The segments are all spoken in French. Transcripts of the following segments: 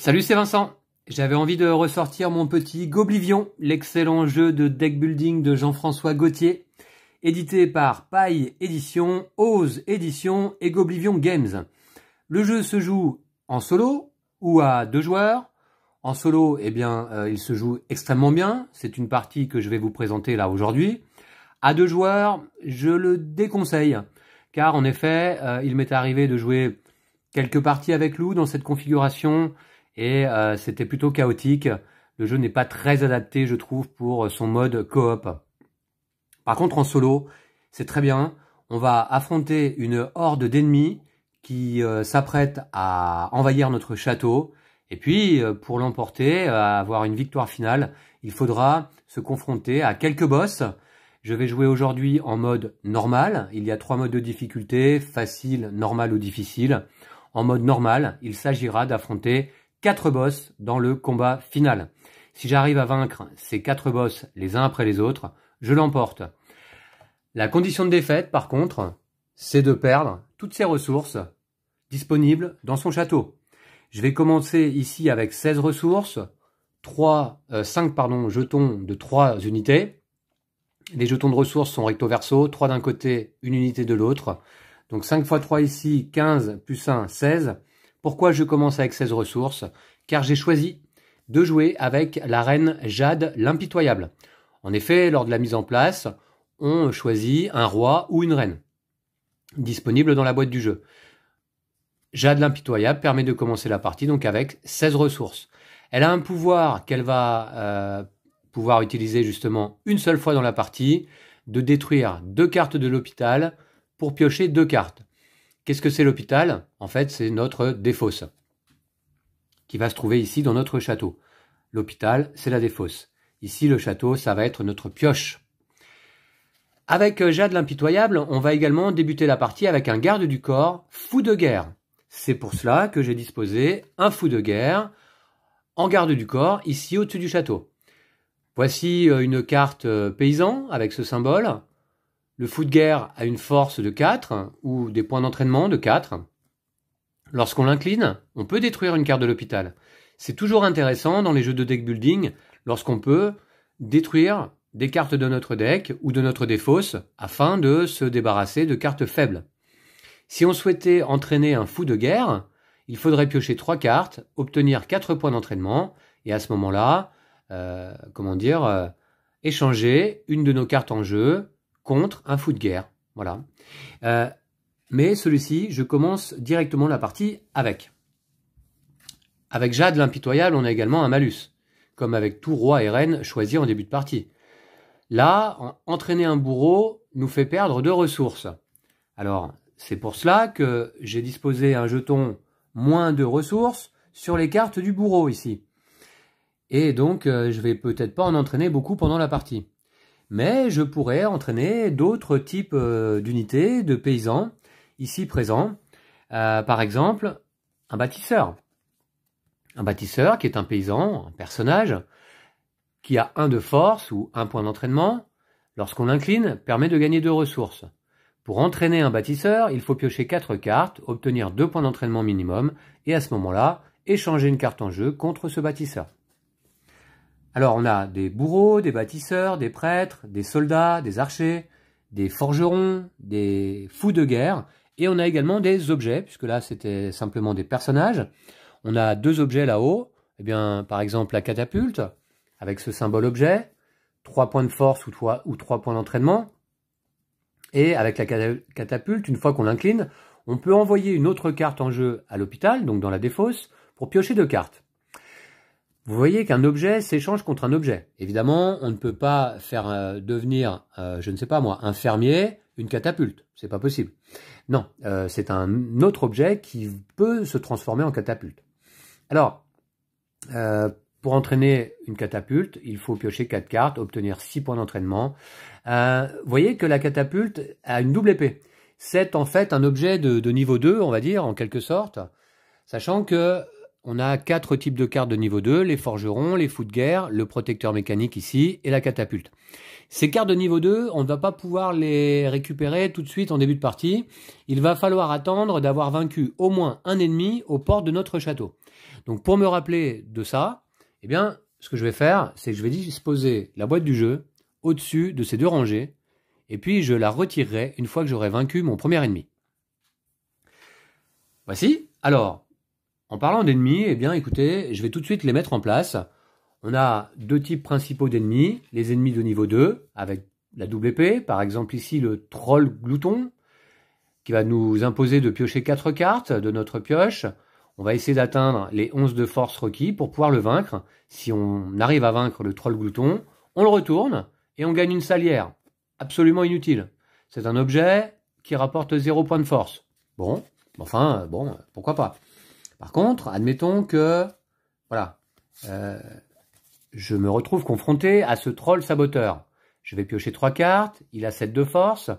Salut, c'est Vincent. J'avais envie de ressortir mon petit Goblivion, l'excellent jeu de deck building de Jean-François Gauthier, édité par Paille Édition, Ose Édition et Goblivion Games. Le jeu se joue en solo ou à 2 joueurs. En solo, eh bien, il se joue extrêmement bien. C'est une partie que je vais vous présenter là aujourd'hui. À 2 joueurs, je le déconseille, car en effet, il m'est arrivé de jouer quelques parties avec Lou dans cette configuration et c'était plutôt chaotique. Le jeu n'est pas très adapté, je trouve, pour son mode coop. Par contre, en solo, c'est très bien. On va affronter une horde d'ennemis qui s'apprête à envahir notre château. Et puis, pour l'emporter, avoir une victoire finale, il faudra se confronter à quelques boss. Je vais jouer aujourd'hui en mode normal. Il y a 3 modes de difficulté, facile, normal ou difficile. En mode normal, il s'agira d'affronter 4 boss dans le combat final. Si j'arrive à vaincre ces 4 boss les uns après les autres, je l'emporte. La condition de défaite, par contre, c'est de perdre toutes ses ressources disponibles dans son château. Je vais commencer ici avec 16 ressources, 5 jetons de 3 unités. Les jetons de ressources sont recto verso, 3 d'un côté, une unité de l'autre. Donc 5 x 3 ici, 15 plus 1, 16. Pourquoi je commence avec 16 ressources? Car j'ai choisi de jouer avec la reine Jade l'impitoyable. En effet, lors de la mise en place, on choisit un roi ou une reine, disponible dans la boîte du jeu. Jade l'impitoyable permet de commencer la partie donc avec 16 ressources. Elle a un pouvoir qu'elle va pouvoir utiliser justement une seule fois dans la partie, de détruire 2 cartes de l'hôpital pour piocher 2 cartes. Qu'est-ce que c'est l'hôpital? En fait, c'est notre défausse qui va se trouver ici dans notre château. L'hôpital, c'est la défausse. Ici, le château, ça va être notre pioche. Avec Jade l'impitoyable, on va également débuter la partie avec un garde du corps fou de guerre. C'est pour cela que j'ai disposé un fou de guerre en garde du corps ici au-dessus du château. Voici une carte paysan avec ce symbole. Le fou de guerre a une force de 4 ou des points d'entraînement de 4. Lorsqu'on l'incline, on peut détruire une carte de l'hôpital. C'est toujours intéressant dans les jeux de deck building lorsqu'on peut détruire des cartes de notre deck ou de notre défausse afin de se débarrasser de cartes faibles. Si on souhaitait entraîner un fou de guerre, il faudrait piocher 3 cartes, obtenir 4 points d'entraînement et à ce moment-là, échanger une de nos cartes en jeu contre un fou de guerre. Voilà. Mais celui-ci, je commence directement la partie avec. Avec Jade l'impitoyable, on a également un malus, comme avec tout roi et reine choisi en début de partie. Là, entraîner un bourreau nous fait perdre 2 ressources. Alors, c'est pour cela que j'ai disposé un jeton moins de ressources sur les cartes du bourreau ici. Et donc, je vais peut-être pas en entraîner beaucoup pendant la partie. Mais je pourrais entraîner d'autres types d'unités, de paysans, ici présents. Par exemple, un bâtisseur. Un bâtisseur qui est un paysan, un personnage, qui a 1 de force ou 1 point d'entraînement. Lorsqu'on l'incline, permet de gagner 2 ressources. Pour entraîner un bâtisseur, il faut piocher 4 cartes, obtenir 2 points d'entraînement minimum, et à ce moment-là, échanger une carte en jeu contre ce bâtisseur. Alors, on a des bourreaux, des bâtisseurs, des prêtres, des soldats, des archers, des forgerons, des fous de guerre, et on a également des objets, puisque là, c'était simplement des personnages. On a 2 objets là-haut, eh bien, par exemple, la catapulte, avec ce symbole objet, 3 points de force ou 3 points d'entraînement. Et avec la catapulte, une fois qu'on l'incline, on peut envoyer une autre carte en jeu à l'hôpital, donc dans la défausse, pour piocher 2 cartes. Vous voyez qu'un objet s'échange contre un objet. Évidemment, on ne peut pas faire devenir, je ne sais pas moi, un fermier, une catapulte. C'est pas possible. Non, c'est un autre objet qui peut se transformer en catapulte. Alors, pour entraîner une catapulte, il faut piocher 4 cartes, obtenir 6 points d'entraînement. Vous voyez que la catapulte a une double épée. C'est en fait un objet de niveau 2, on va dire, en quelque sorte, sachant que on a 4 types de cartes de niveau 2, les forgerons, les fous de guerre, le protecteur mécanique ici et la catapulte. Ces cartes de niveau 2, on ne va pas pouvoir les récupérer tout de suite en début de partie. Il va falloir attendre d'avoir vaincu au moins un ennemi aux portes de notre château. Donc pour me rappeler de ça, eh bien, ce que je vais faire, c'est que je vais disposer la boîte du jeu au-dessus de ces 2 rangées, et puis je la retirerai une fois que j'aurai vaincu mon premier ennemi. Voici. Alors, en parlant d'ennemis, eh bien, écoutez, je vais tout de suite les mettre en place. On a 2 types principaux d'ennemis, les ennemis de niveau 2, avec la double épée, par exemple ici le troll glouton, qui va nous imposer de piocher 4 cartes de notre pioche. On va essayer d'atteindre les 11 de force requis pour pouvoir le vaincre. Si on arrive à vaincre le troll glouton, on le retourne et on gagne une salière. Absolument inutile. C'est un objet qui rapporte 0 point de force. Bon, enfin, bon, pourquoi pas. Par contre, admettons que, voilà, je me retrouve confronté à ce troll saboteur. Je vais piocher 3 cartes, il a 7 de force.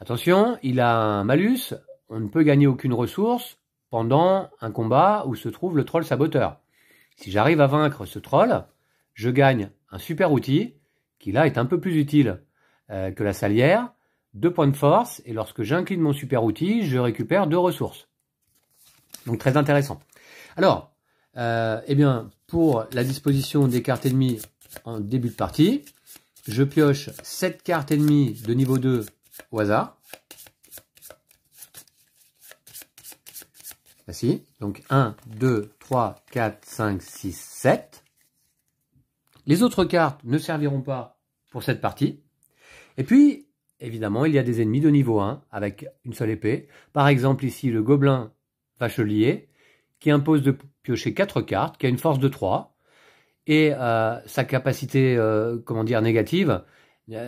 Attention, il a un malus, on ne peut gagner aucune ressource pendant un combat où se trouve le troll saboteur. Si j'arrive à vaincre ce troll, je gagne un super outil, qui là est un peu plus utile que la salière, 2 points de force, et lorsque j'incline mon super outil, je récupère 2 ressources. Donc très intéressant. Alors, eh bien, pour la disposition des cartes ennemies en début de partie, je pioche 7 cartes ennemies de niveau 2 au hasard. Voici, donc 1, 2, 3, 4, 5, 6, 7. Les autres cartes ne serviront pas pour cette partie. Et puis, évidemment, il y a des ennemis de niveau 1 avec une seule épée. Par exemple, ici, le gobelin vachelier, qui impose de piocher 4 cartes, qui a une force de 3. Et sa capacité, comment dire, négative,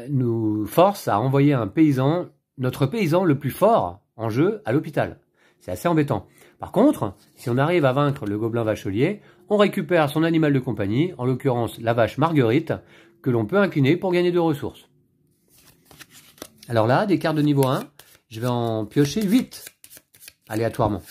nous force à envoyer un paysan, notre paysan le plus fort en jeu, à l'hôpital. C'est assez embêtant. Par contre, si on arrive à vaincre le gobelin vachelier, on récupère son animal de compagnie, en l'occurrence la vache Marguerite, que l'on peut incliner pour gagner 2 ressources. Alors là, des cartes de niveau 1, je vais en piocher 8, aléatoirement.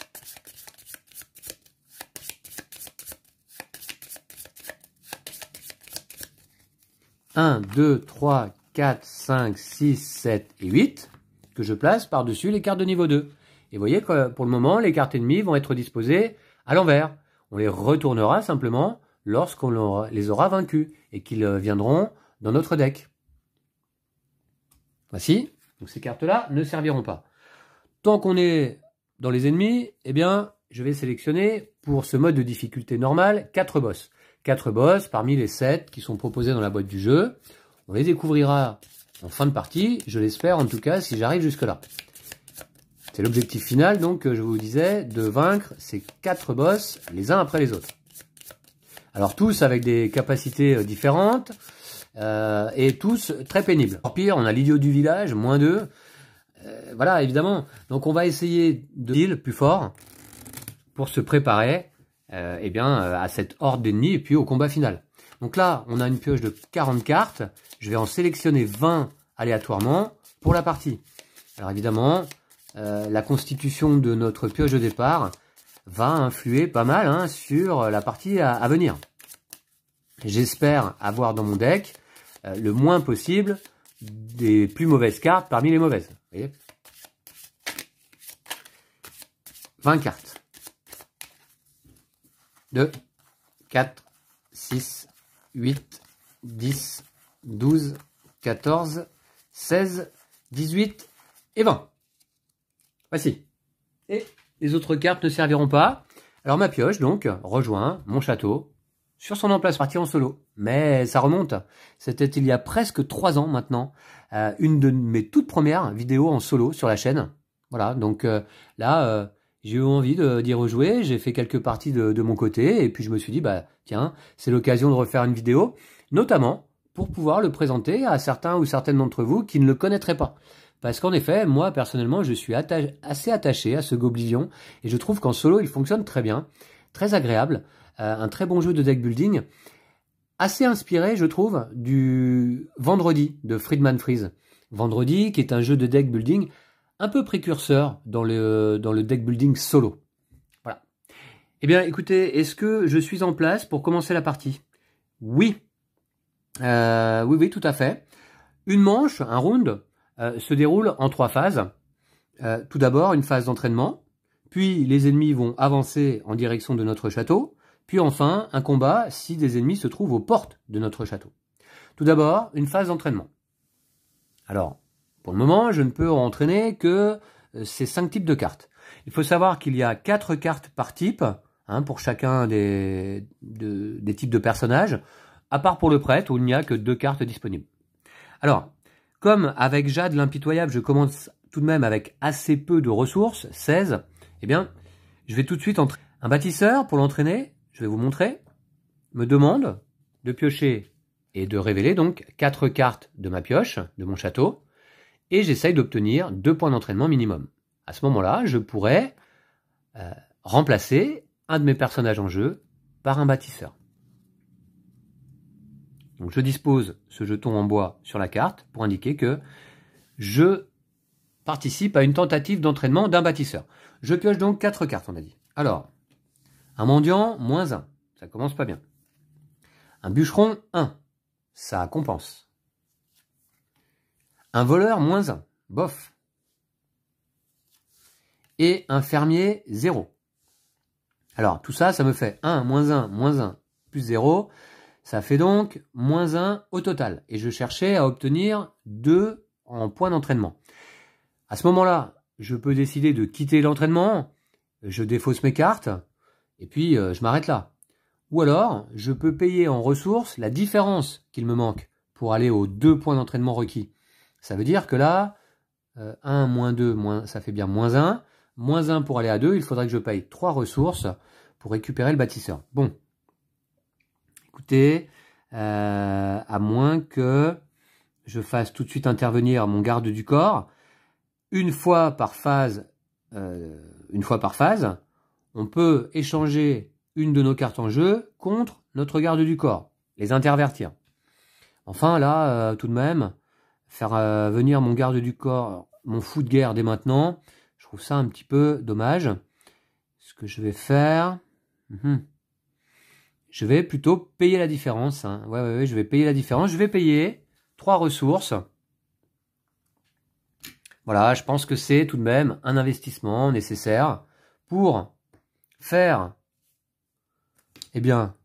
Un, 2, 3, 4, 5, 6, 7 et 8, que je place par-dessus les cartes de niveau 2. Et vous voyez que pour le moment, les cartes ennemies vont être disposées à l'envers. On les retournera simplement lorsqu'on les aura vaincus et qu'ils viendront dans notre deck. Voici, donc ces cartes-là ne serviront pas. Tant qu'on est dans les ennemis, eh bien, je vais sélectionner pour ce mode de difficulté normal 4 boss. 4 boss parmi les 7 qui sont proposés dans la boîte du jeu. On les découvrira en fin de partie, je l'espère en tout cas si j'arrive jusque-là. C'est l'objectif final, donc, je vous disais, de vaincre ces 4 boss les uns après les autres. Alors tous avec des capacités différentes et tous très pénibles. Encore pire, on a l'idiot du village, -2. Voilà, évidemment. Donc on va essayer de deal plus fort pour se préparer eh bien, à cette horde d'ennemis et puis au combat final. Donc là, on a une pioche de 40 cartes. Je vais en sélectionner 20 aléatoirement pour la partie. Alors évidemment, la constitution de notre pioche de départ va influer pas mal sur la partie à venir. J'espère avoir dans mon deck le moins possible des plus mauvaises cartes parmi les mauvaises. Vous voyez, 20 cartes. 2, 4, 6, 8, 10, 12, 14, 16, 18 et 20. Voici. Et les autres cartes ne serviront pas. Alors ma pioche, donc, rejoint mon château sur son emplacement, parti en solo. Mais ça remonte. C'était il y a presque 3 ans maintenant. Une de mes toutes premières vidéos en solo sur la chaîne. Voilà, donc là, j'ai eu envie d'y rejouer. J'ai fait quelques parties de mon côté. Et puis je me suis dit, bah tiens, c'est l'occasion de refaire une vidéo. Notamment pour pouvoir le présenter à certains ou certaines d'entre vous qui ne le connaîtraient pas. Parce qu'en effet, moi, personnellement, je suis assez attaché à ce Goblivion. Et je trouve qu'en solo, il fonctionne très bien. Très agréable. Un très bon jeu de deck building. Assez inspiré, je trouve, du Vendredi de Friedman Freeze. Vendredi, qui est un jeu de deck building un peu précurseur dans le deck building solo. Voilà. Eh bien, écoutez, est-ce que je suis en place pour commencer la partie? Oui. Oui, tout à fait. Une manche, un round, se déroule en 3 phases. Tout d'abord, une phase d'entraînement, puis les ennemis vont avancer en direction de notre château, puis enfin, un combat si des ennemis se trouvent aux portes de notre château. Tout d'abord, une phase d'entraînement. Alors, pour le moment, je ne peux entraîner que ces 5 types de cartes. Il faut savoir qu'il y a 4 cartes par type, pour chacun des types de personnages, à part pour le prêtre, où il n'y a que 2 cartes disponibles. Alors, comme avec Jade l'impitoyable, je commence tout de même avec assez peu de ressources, 16, eh bien, je vais tout de suite entraîner. Un bâtisseur, pour l'entraîner, je vais vous montrer, me demande de piocher et de révéler donc 4 cartes de ma pioche, de mon château, et j'essaye d'obtenir 2 points d'entraînement minimum. À ce moment-là, je pourrais remplacer un de mes personnages en jeu par un bâtisseur. Donc je dispose ce jeton en bois sur la carte pour indiquer que je participe à une tentative d'entraînement d'un bâtisseur. Je pioche donc 4 cartes, on a dit. Alors, un mendiant, -1, ça commence pas bien. Un bûcheron, 1, ça compense. Un voleur, -1, bof. Et un fermier, 0. Alors, tout ça, ça me fait 1, -1, -1, plus 0. Ça fait donc -1 au total. Et je cherchais à obtenir 2 en points d'entraînement. À ce moment-là, je peux décider de quitter l'entraînement, je défausse mes cartes, et puis je m'arrête là. Ou alors, je peux payer en ressources la différence qu'il me manque pour aller aux 2 points d'entraînement requis. Ça veut dire que là, 1 moins 2, ça fait bien -1. -1 pour aller à 2, il faudrait que je paye 3 ressources pour récupérer le bâtisseur. Bon. Écoutez, à moins que je fasse tout de suite intervenir mon garde du corps, une fois par phase, on peut échanger une de nos cartes en jeu contre notre garde du corps, les intervertir. Enfin là, tout de même, faire venir mon garde du corps, mon fou de guerre dès maintenant, je trouve ça un petit peu dommage. Ce que je vais faire... Je vais plutôt payer la différence. Ouais, je vais payer la différence. Je vais payer 3 ressources. Voilà, je pense que c'est tout de même un investissement nécessaire pour faire, eh bien,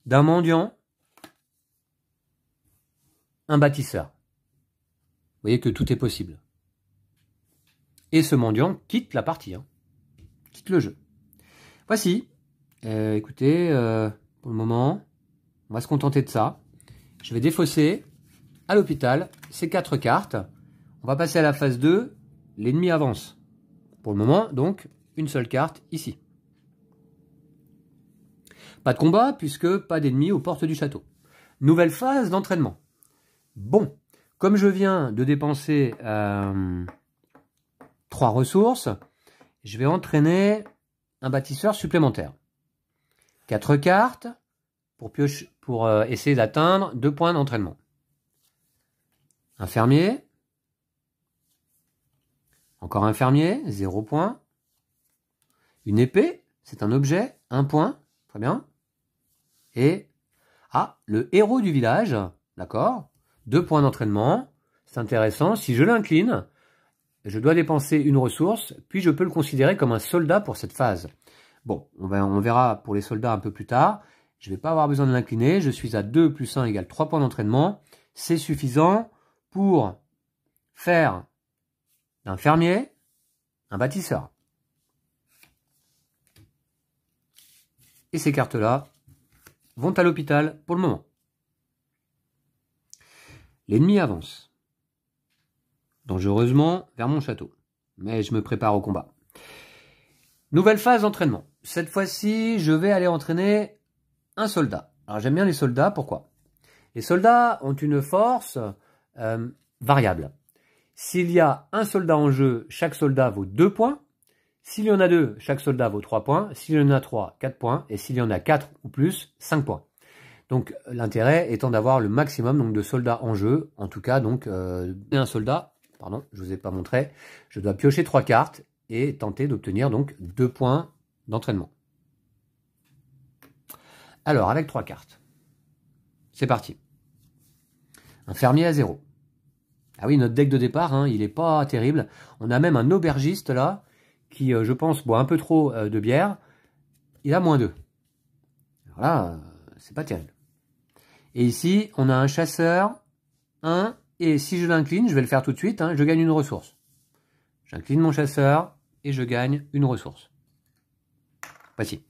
d'un mendiant un bâtisseur. Vous voyez que tout est possible. Et ce mendiant quitte la partie, quitte le jeu. Voici. Écoutez... Pour le moment, on va se contenter de ça. Je vais défausser à l'hôpital ces 4 cartes. On va passer à la phase 2. L'ennemi avance. Pour le moment, donc, une seule carte ici. Pas de combat puisque pas d'ennemis aux portes du château. Nouvelle phase d'entraînement. Bon, comme je viens de dépenser 3 ressources, je vais entraîner un bâtisseur supplémentaire. 4 cartes pour essayer d'atteindre 2 points d'entraînement. Un fermier. Encore un fermier, 0 point. Une épée, c'est un objet, 1 point. Très bien. Et, le héros du village, d'accord, 2 points d'entraînement. C'est intéressant. Si je l'incline, je dois dépenser une ressource, puis je peux le considérer comme un soldat pour cette phase. Bon, on verra pour les soldats un peu plus tard. Je ne vais pas avoir besoin de l'incliner. Je suis à 2 plus 1 égale 3 points d'entraînement. C'est suffisant pour faire d'un fermier un bâtisseur. Et ces cartes-là vont à l'hôpital pour le moment. L'ennemi avance dangereusement vers mon château. Mais je me prépare au combat. Nouvelle phase d'entraînement. Cette fois-ci, je vais aller entraîner un soldat. Alors j'aime bien les soldats, pourquoi? Les soldats ont une force variable. S'il y a un soldat en jeu, chaque soldat vaut 2 points. S'il y en a 2, chaque soldat vaut 3 points. S'il y en a 3, 4 points. Et s'il y en a 4 ou plus, 5 points. Donc l'intérêt étant d'avoir le maximum donc, de soldats en jeu. En tout cas, donc, un soldat, pardon, je ne vous ai pas montré, je dois piocher 3 cartes et tenter d'obtenir donc 2 points d'entraînement. Alors, avec 3 cartes. C'est parti. Un fermier à 0. Ah oui, notre deck de départ, hein, il n'est pas terrible. On a même un aubergiste là, qui, je pense, boit un peu trop de bière. Il a -2. Alors là, c'est pas terrible. Et ici, on a un chasseur, 1, et si je l'incline, je vais le faire tout de suite, hein, je gagne une ressource. J'incline mon chasseur, et je gagne une ressource. Voici.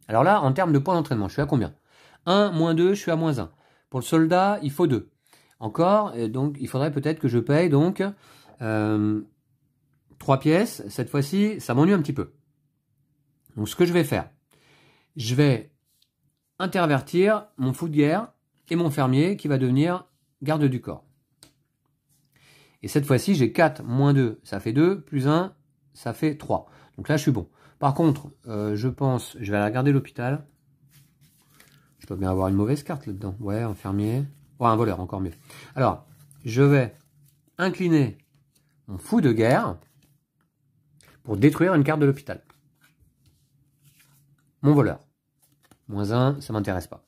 Alors là, en termes de points d'entraînement, je suis à combien? 1, -2, je suis à -1. Pour le soldat, il faut 2. Encore, donc il faudrait peut-être que je paye donc 3 pièces. Cette fois-ci, ça m'ennuie un petit peu. Donc ce que je vais faire, je vais intervertir mon fou de guerre et mon fermier qui va devenir garde du corps. Et cette fois-ci, j'ai 4 -2, ça fait 2, plus 1, ça fait 3. Donc là, je suis bon. Par contre, je pense, je vais aller regarder l'hôpital. Je peux bien avoir une mauvaise carte là-dedans. Ouais, un fermier. Oh, un voleur, encore mieux. Alors, je vais incliner mon fou de guerre pour détruire une carte de l'hôpital. Mon voleur. -1, ça m'intéresse pas.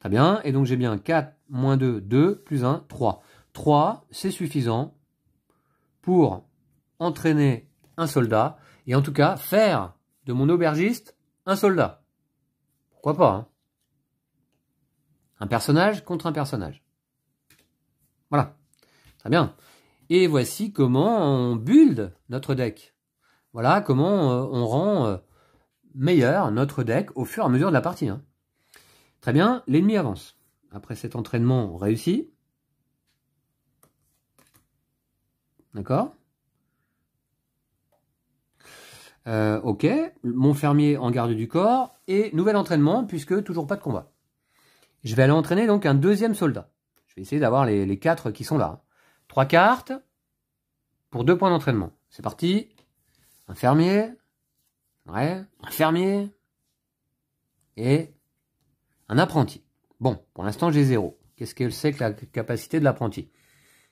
Très bien, et donc j'ai bien 4, -2, 2, plus 1, 3. 3, c'est suffisant pour entraîner un soldat, et en tout cas, faire de mon aubergiste un soldat. Pourquoi pas, hein? Un personnage contre un personnage. Voilà. Très bien. Et voici comment on build notre deck. Voilà comment on rend meilleur notre deck au fur et à mesure de la partie. Hein. Très bien, l'ennemi avance. Après cet entraînement réussi. D'accord. Ok, mon fermier en garde du corps. Et nouvel entraînement, puisque toujours pas de combat. Je vais aller entraîner donc un deuxième soldat. Je vais essayer d'avoir les 4 qui sont là. 3 cartes pour 2 points d'entraînement. C'est parti. Un fermier. Ouais, un fermier. Et un apprenti. Bon, pour l'instant j'ai 0. Qu'est-ce que c'est que la capacité de l'apprenti?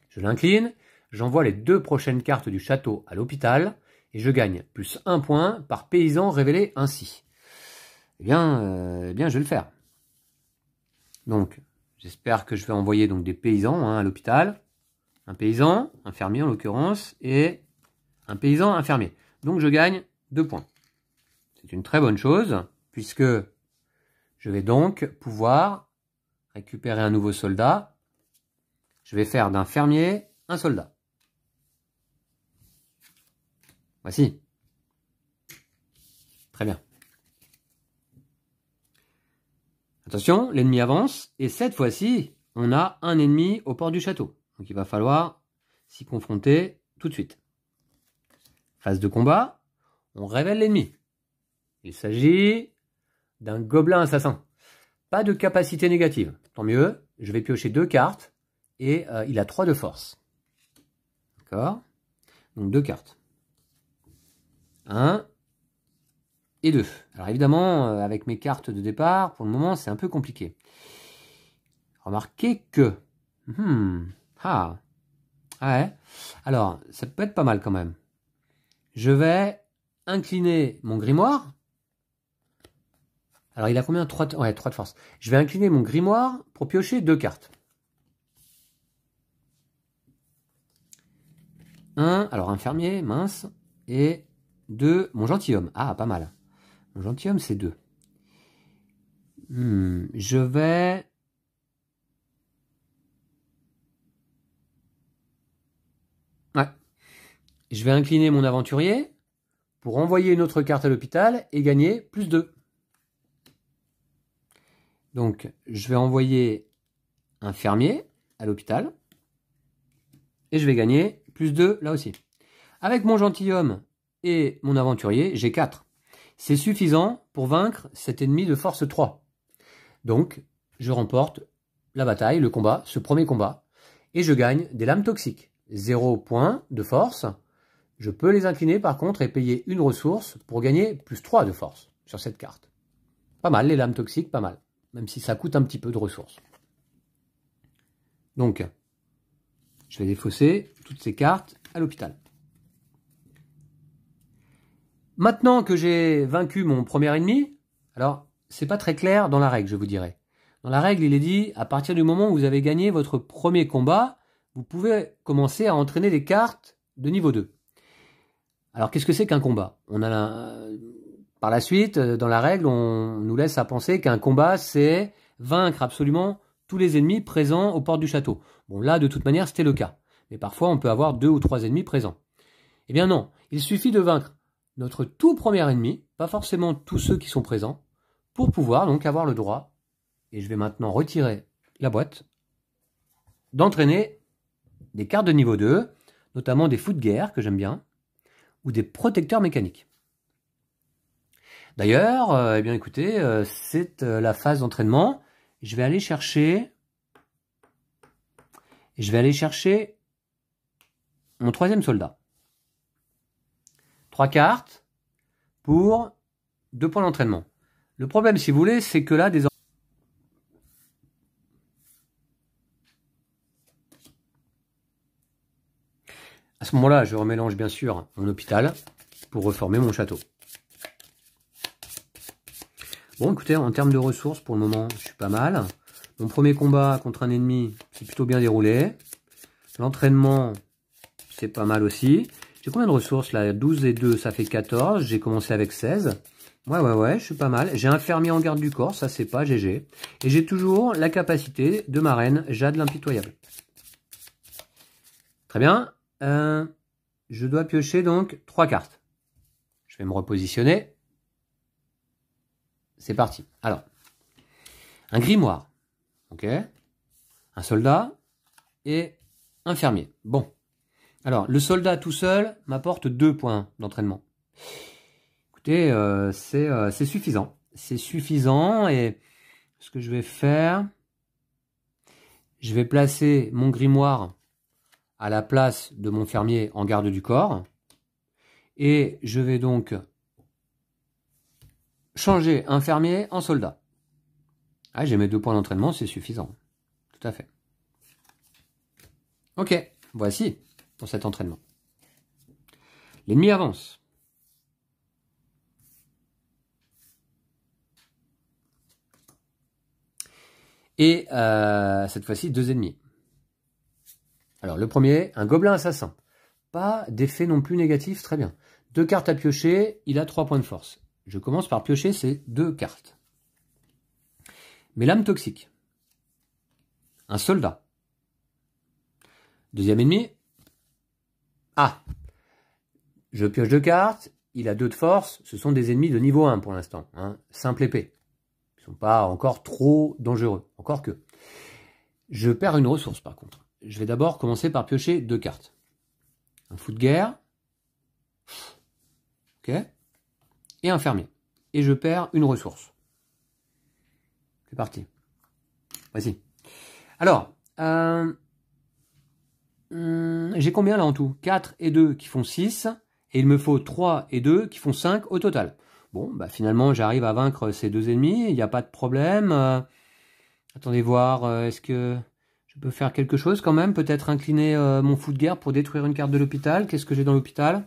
Je l'incline, j'envoie les 2 prochaines cartes du château à l'hôpital et je gagne plus 1 point par paysan révélé ainsi. Eh bien, je vais le faire. Donc, j'espère que je vais envoyer donc des paysans hein, à l'hôpital. Un paysan, un fermier en l'occurrence, et un paysan, un fermier. Donc je gagne 2 points. C'est une très bonne chose, puisque je vais donc pouvoir récupérer un nouveau soldat. Je vais faire d'un fermier un soldat. Voici. Très bien. Attention, l'ennemi avance, et cette fois-ci, on a un ennemi au port du château. Donc il va falloir s'y confronter tout de suite. Phase de combat, on révèle l'ennemi. Il s'agit d'un gobelin assassin. Pas de capacité négative. Tant mieux, je vais piocher 2 cartes, et il a 3 de force. D'accord? Donc 2 cartes. 1 et 2. Alors évidemment, avec mes cartes de départ, pour le moment, c'est un peu compliqué. Remarquez que... Ah ouais. Alors, ça peut être pas mal quand même. Je vais incliner mon grimoire. Alors, il a combien? 3 de force. Je vais incliner mon grimoire pour piocher 2 cartes. 1, alors un fermier, mince, et 2, mon gentilhomme. Ah, pas mal. Mon gentilhomme, c'est 2. Je vais... Ouais. Je vais incliner mon aventurier pour envoyer une autre carte à l'hôpital et gagner plus 2. Donc, je vais envoyer un fermier à l'hôpital et je vais gagner plus 2 là aussi. Avec mon gentilhomme et mon aventurier, j'ai 4. C'est suffisant pour vaincre cet ennemi de force 3. Donc, je remporte la bataille, le combat, ce premier combat, et je gagne des lames toxiques. 0 points de force. Je peux les incliner par contre et payer une ressource pour gagner plus 3 de force sur cette carte. Pas mal, les lames toxiques, pas mal. Même si ça coûte un petit peu de ressources. Donc, je vais défausser toutes ces cartes à l'hôpital. Maintenant que j'ai vaincu mon premier ennemi, alors c'est pas très clair dans la règle, je vous dirais. Dans la règle, il est dit, à partir du moment où vous avez gagné votre premier combat, vous pouvez commencer à entraîner des cartes de niveau 2. Alors, qu'est-ce que c'est qu'un combat? Par la suite, dans la règle, on nous laisse à penser qu'un combat, c'est vaincre absolument tous les ennemis présents aux portes du château. Bon, là, de toute manière, c'était le cas. Mais parfois, on peut avoir 2 ou 3 ennemis présents. Eh bien non, il suffit de vaincre notre tout premier ennemi, pas forcément tous ceux qui sont présents, pour pouvoir donc avoir le droit, et je vais maintenant retirer la boîte, d'entraîner des cartes de niveau 2, notamment des fous de guerre, que j'aime bien, ou des protecteurs mécaniques. D'ailleurs, eh bien écoutez, c'est la phase d'entraînement. Je vais aller chercher mon troisième soldat. 3 cartes pour 2 points d'entraînement. Le problème, si vous voulez, c'est que là, désormais, à ce moment-là, je remélange bien sûr mon hôpital pour reformer mon château. Bon, écoutez, en termes de ressources, pour le moment, je suis pas mal. Mon premier combat contre un ennemi, c'est plutôt bien déroulé. L'entraînement, c'est pas mal aussi. J'ai combien de ressources là? 12 et 2, ça fait 14. J'ai commencé avec 16. Ouais, je suis pas mal. J'ai un fermier en garde du corps, ça c'est pas GG. Et j'ai toujours la capacité de ma reine Jade l'impitoyable. Très bien. Je dois piocher donc 3 cartes. Je vais me repositionner. C'est parti. Alors, un grimoire. Ok. Un soldat et un fermier. Bon. Alors, le soldat tout seul m'apporte 2 points d'entraînement. Écoutez, c'est suffisant. C'est suffisant et ce que je vais faire, je vais placer mon grimoire à la place de mon fermier en garde du corps et je vais donc changer un fermier en soldat. Ah, j'ai mes 2 points d'entraînement, c'est suffisant. Tout à fait. Ok, voici pour cet entraînement. L'ennemi avance. Et cette fois-ci, 2 ennemis. Alors, le premier, un gobelin assassin. Pas d'effet non plus négatif, très bien. 2 cartes à piocher, il a 3 points de force. Je commence par piocher ces 2 cartes. Mes lames toxiques. Un soldat. Deuxième ennemi. Ah, je pioche 2 cartes, il a 2 de force, ce sont des ennemis de niveau 1 pour l'instant, hein, simple épée. Ils ne sont pas encore trop dangereux, encore que. Je perds une ressource par contre. Je vais d'abord commencer par piocher 2 cartes. Un fou de guerre, ok, et un fermier. Et je perds une ressource. C'est parti. Voici. Alors, j'ai combien là en tout? 4 et 2 qui font 6, et il me faut 3 et 2 qui font 5 au total. Bon, bah finalement j'arrive à vaincre ces 2 ennemis, il n'y a pas de problème. Attendez voir, est-ce que je peux faire quelque chose quand même? Peut-être incliner mon fou de guerre pour détruire une carte de l'hôpital. Qu'est-ce que j'ai dans l'hôpital?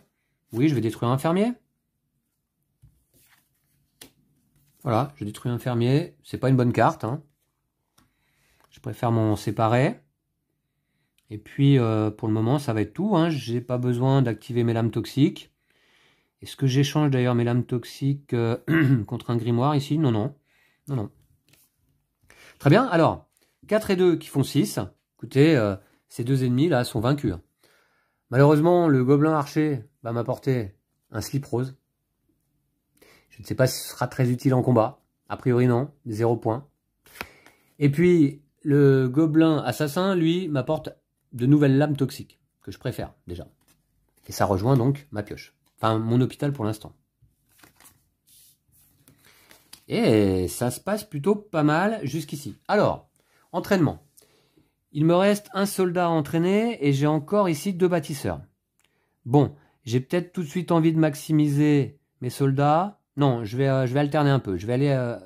Oui, je vais détruire un fermier. Voilà, je détruis un fermier. C'est pas une bonne carte, hein. Je préfère m'en séparer. Et puis, pour le moment, ça va être tout, hein. J'ai pas besoin d'activer mes lames toxiques. Est-ce que j'échange d'ailleurs mes lames toxiques contre un grimoire ici? Non, non. Non, non. Très bien, alors, 4 et 2 qui font 6. Écoutez, ces 2 ennemis là sont vaincus. Malheureusement, le gobelin archer va m'apporter un slip rose. Je ne sais pas si ce sera très utile en combat. A priori non, 0 points. Et puis, le gobelin assassin, lui, m'apporte de nouvelles lames toxiques, que je préfère déjà. Et ça rejoint donc ma pioche. Enfin, mon hôpital pour l'instant. Et ça se passe plutôt pas mal jusqu'ici. Alors, entraînement. Il me reste un soldat à entraîner et j'ai encore ici 2 bâtisseurs. Bon, j'ai peut-être tout de suite envie de maximiser mes soldats. Non, je vais alterner un peu. Je vais aller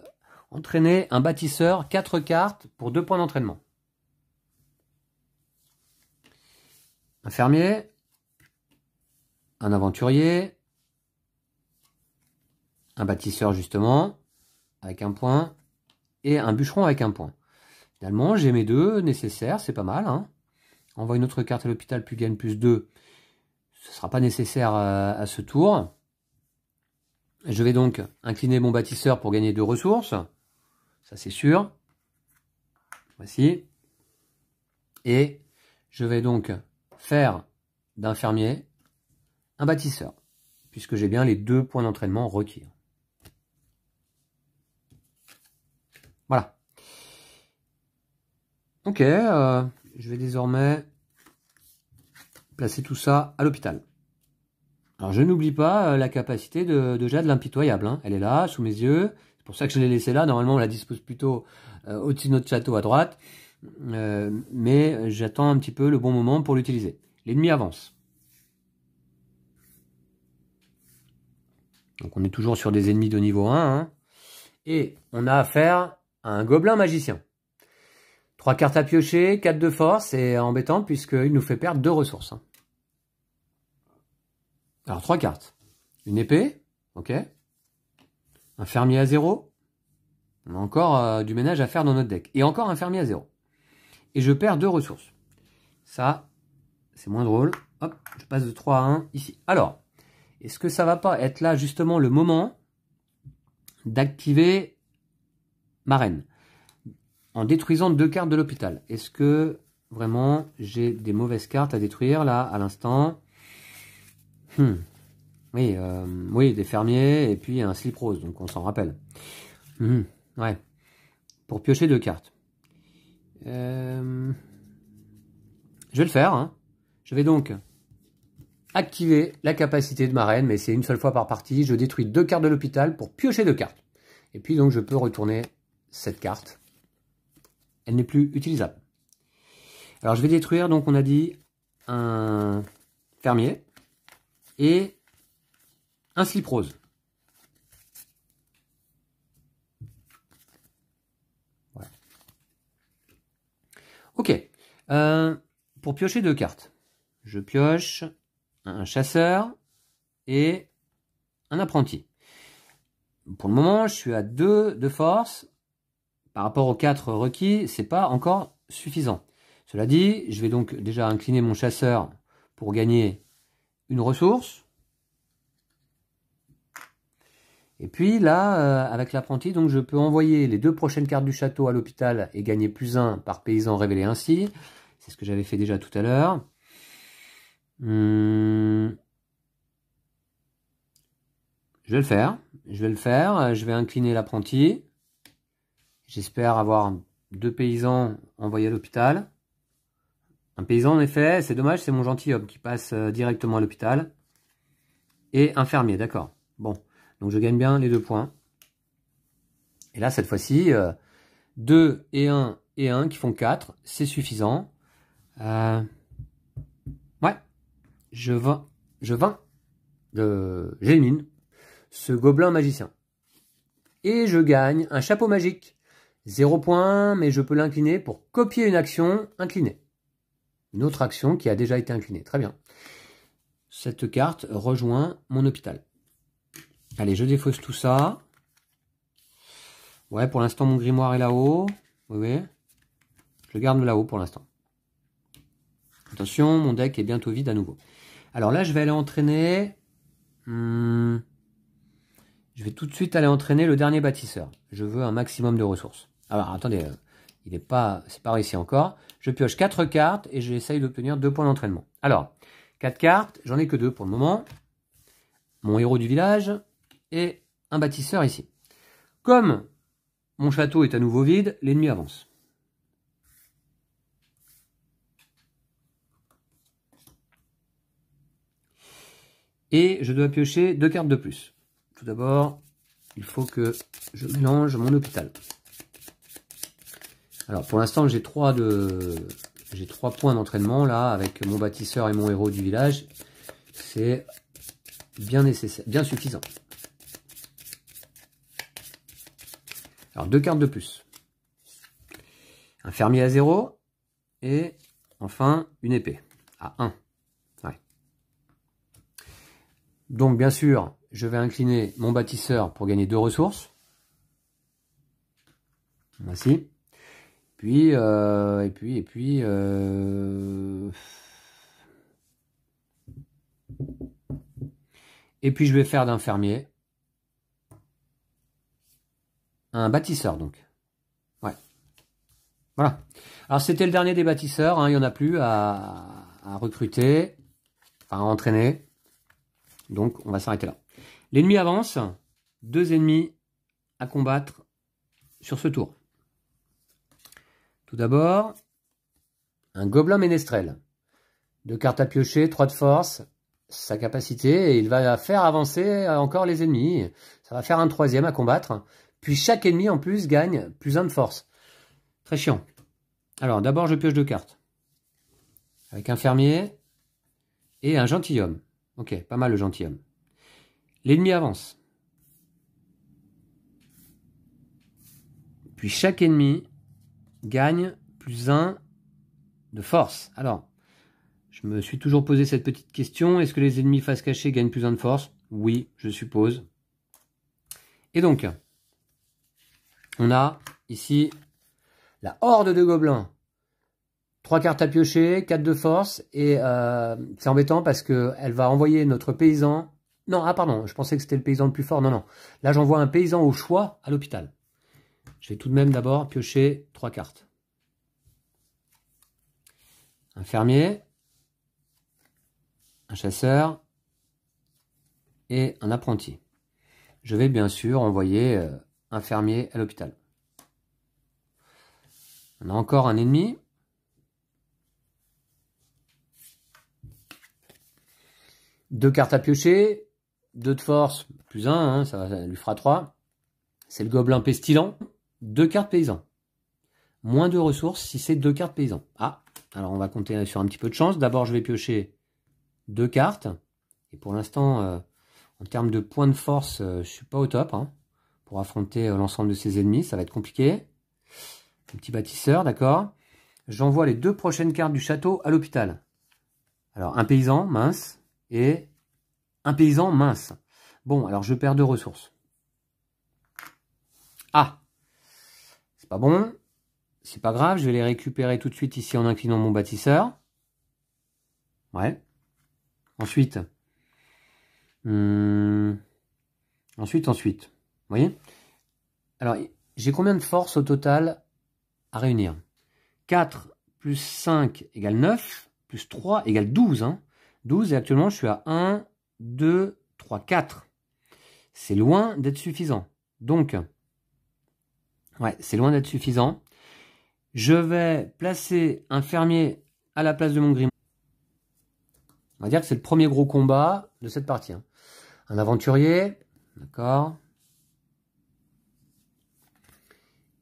entraîner un bâtisseur, 4 cartes pour 2 points d'entraînement. Un fermier, un aventurier, un bâtisseur justement, avec un point et un bûcheron avec un point. Finalement, j'ai mes deux nécessaires, c'est pas mal. Hein. Envoie une autre carte à l'hôpital, plus gagne plus 2. Ce ne sera pas nécessaire à ce tour. Je vais donc incliner mon bâtisseur pour gagner 2 ressources. Ça, c'est sûr. Voici. Et je vais donc faire d'un fermier un bâtisseur, puisque j'ai bien les 2 points d'entraînement requis. Voilà. Ok, je vais désormais placer tout ça à l'hôpital. Alors je n'oublie pas la capacité de Jade l'impitoyable. Hein. Elle est là, sous mes yeux. C'est pour ça que je l'ai laissée là. Normalement, on la dispose plutôt au-dessus de notre château à droite. Mais j'attends un petit peu le bon moment pour l'utiliser. L'ennemi avance. Donc on est toujours sur des ennemis de niveau 1. Hein. Et on a affaire à un gobelin magicien. 3 cartes à piocher, 4 de force, c'est embêtant puisqu'il nous fait perdre 2 ressources. Hein. Alors 3 cartes. Une épée, ok. Un fermier à 0. On a encore du ménage à faire dans notre deck. Et encore un fermier à 0. Et je perds 2 ressources. Ça, c'est moins drôle. Hop, je passe de 3 à 1 ici. Alors, est-ce que ça va pas être là justement le moment d'activer ma reine en détruisant 2 cartes de l'hôpital? Est-ce que vraiment j'ai des mauvaises cartes à détruire là à l'instant? Oui, oui, des fermiers et puis un slip rose, donc on s'en rappelle. Ouais, pour piocher 2 cartes. Je vais le faire. Hein. Je vais donc activer la capacité de ma reine, mais c'est une seule fois par partie. Je détruis 2 cartes de l'hôpital pour piocher 2 cartes. Et puis donc je peux retourner cette carte. Elle n'est plus utilisable. Alors je vais détruire, donc on a dit, un fermier et un slip rose. Voilà. Ok. Pour piocher 2 cartes, je pioche un chasseur et un apprenti. Pour le moment, je suis à 2 de force. Par rapport aux 4 requis, c'est pas encore suffisant. Cela dit, je vais donc déjà incliner mon chasseur pour gagner une ressource. Et puis là, avec l'apprenti, donc je peux envoyer les 2 prochaines cartes du château à l'hôpital et gagner plus 1 par paysan révélé ainsi. C'est ce que j'avais fait déjà tout à l'heure. Je vais le faire. Je vais incliner l'apprenti. J'espère avoir 2 paysans envoyés à l'hôpital. Un paysan, en effet, c'est dommage, c'est mon gentilhomme qui passe directement à l'hôpital. Et un fermier, d'accord. Bon, donc je gagne bien les 2 points. Et là, cette fois-ci, 2 et 1 qui font 4, c'est suffisant. Ouais, j'élimine ce gobelin magicien. Et je gagne un chapeau magique. 0 points, mais je peux l'incliner pour copier une action inclinée. Une autre action qui a déjà été inclinée. Très bien. Cette carte rejoint mon hôpital. Allez, je défausse tout ça. Ouais, pour l'instant, mon grimoire est là-haut. Oui. Je le garde là-haut pour l'instant. Attention, mon deck est bientôt vide à nouveau. Alors là, je vais aller entraîner... Je vais tout de suite aller entraîner le dernier bâtisseur. Je veux un maximum de ressources. Alors, attendez, c'est pas réussi encore. Je pioche 4 cartes et j'essaye d'obtenir 2 points d'entraînement. Alors, 4 cartes, j'en ai que 2 pour le moment. Mon héros du village et un bâtisseur ici. Comme mon château est à nouveau vide, l'ennemi avance. Et je dois piocher 2 cartes de plus. Tout d'abord, il faut que je mélange mon hôpital. Alors pour l'instant, j'ai 3 points d'entraînement là avec mon bâtisseur et mon héros du village. C'est bien nécessaire, bien suffisant. Alors 2 cartes de plus. Un fermier à 0 et enfin une épée à 1. Ouais. Donc bien sûr, je vais incliner mon bâtisseur pour gagner 2 ressources. Voici. Puis, et puis je vais faire d'un fermier un bâtisseur, donc. Ouais. Voilà. Alors, c'était le dernier des bâtisseurs, hein, il n'y en a plus à recruter, enfin à entraîner. Donc, on va s'arrêter là. L'ennemi avance, 2 ennemis à combattre sur ce tour. Tout d'abord, un gobelin ménestrel. 2 cartes à piocher, 3 de force, sa capacité, et il va faire avancer encore les ennemis. Ça va faire un 3e à combattre. Puis chaque ennemi en plus gagne plus 1 de force. Très chiant. Alors d'abord je pioche 2 cartes. Avec un fermier et un gentilhomme. Ok, pas mal le gentilhomme. L'ennemi avance. Puis chaque ennemi gagne plus 1 de force. Alors, je me suis toujours posé cette petite question. Est-ce que les ennemis face cachée gagnent plus 1 de force? Oui, je suppose. Et donc, on a ici la horde de gobelins. 3 cartes à piocher, 4 de force. Et c'est embêtant parce qu'elle va envoyer notre paysan... Non, ah pardon, je pensais que c'était le paysan le plus fort. Non, non. Là, j'envoie un paysan au choix à l'hôpital. Je vais tout de même d'abord piocher 3 cartes. Un fermier, un chasseur et un apprenti. Je vais bien sûr envoyer un fermier à l'hôpital. On a encore un ennemi. Deux cartes à piocher, 2 de force, plus 1, hein, ça lui fera 3. C'est le gobelin pestilent, 2 cartes paysans. Moins de ressources si c'est 2 cartes paysans. Ah, alors on va compter sur un petit peu de chance. D'abord je vais piocher 2 cartes. Et pour l'instant, en termes de points de force, je suis pas au top. Hein, pour affronter l'ensemble de ses ennemis, ça va être compliqué. Un petit bâtisseur, d'accord. J'envoie les 2 prochaines cartes du château à l'hôpital. Alors un paysan, mince. Et un paysan mince. Bon, alors je perds 2 ressources. Ah, c'est pas bon. C'est pas grave, je vais les récupérer tout de suite ici en inclinant mon bâtisseur. Ouais. Ensuite. Ensuite. Vous voyez? Alors, j'ai combien de force au total à réunir? 4 plus 5 égale 9, plus 3 égale 12. Hein. 12 et actuellement je suis à 1, 2, 3, 4. C'est loin d'être suffisant. Donc, ouais, c'est loin d'être suffisant. Je vais placer un fermier à la place de mon grimoire. On va dire que c'est le premier gros combat de cette partie. Hein. Un aventurier, d'accord.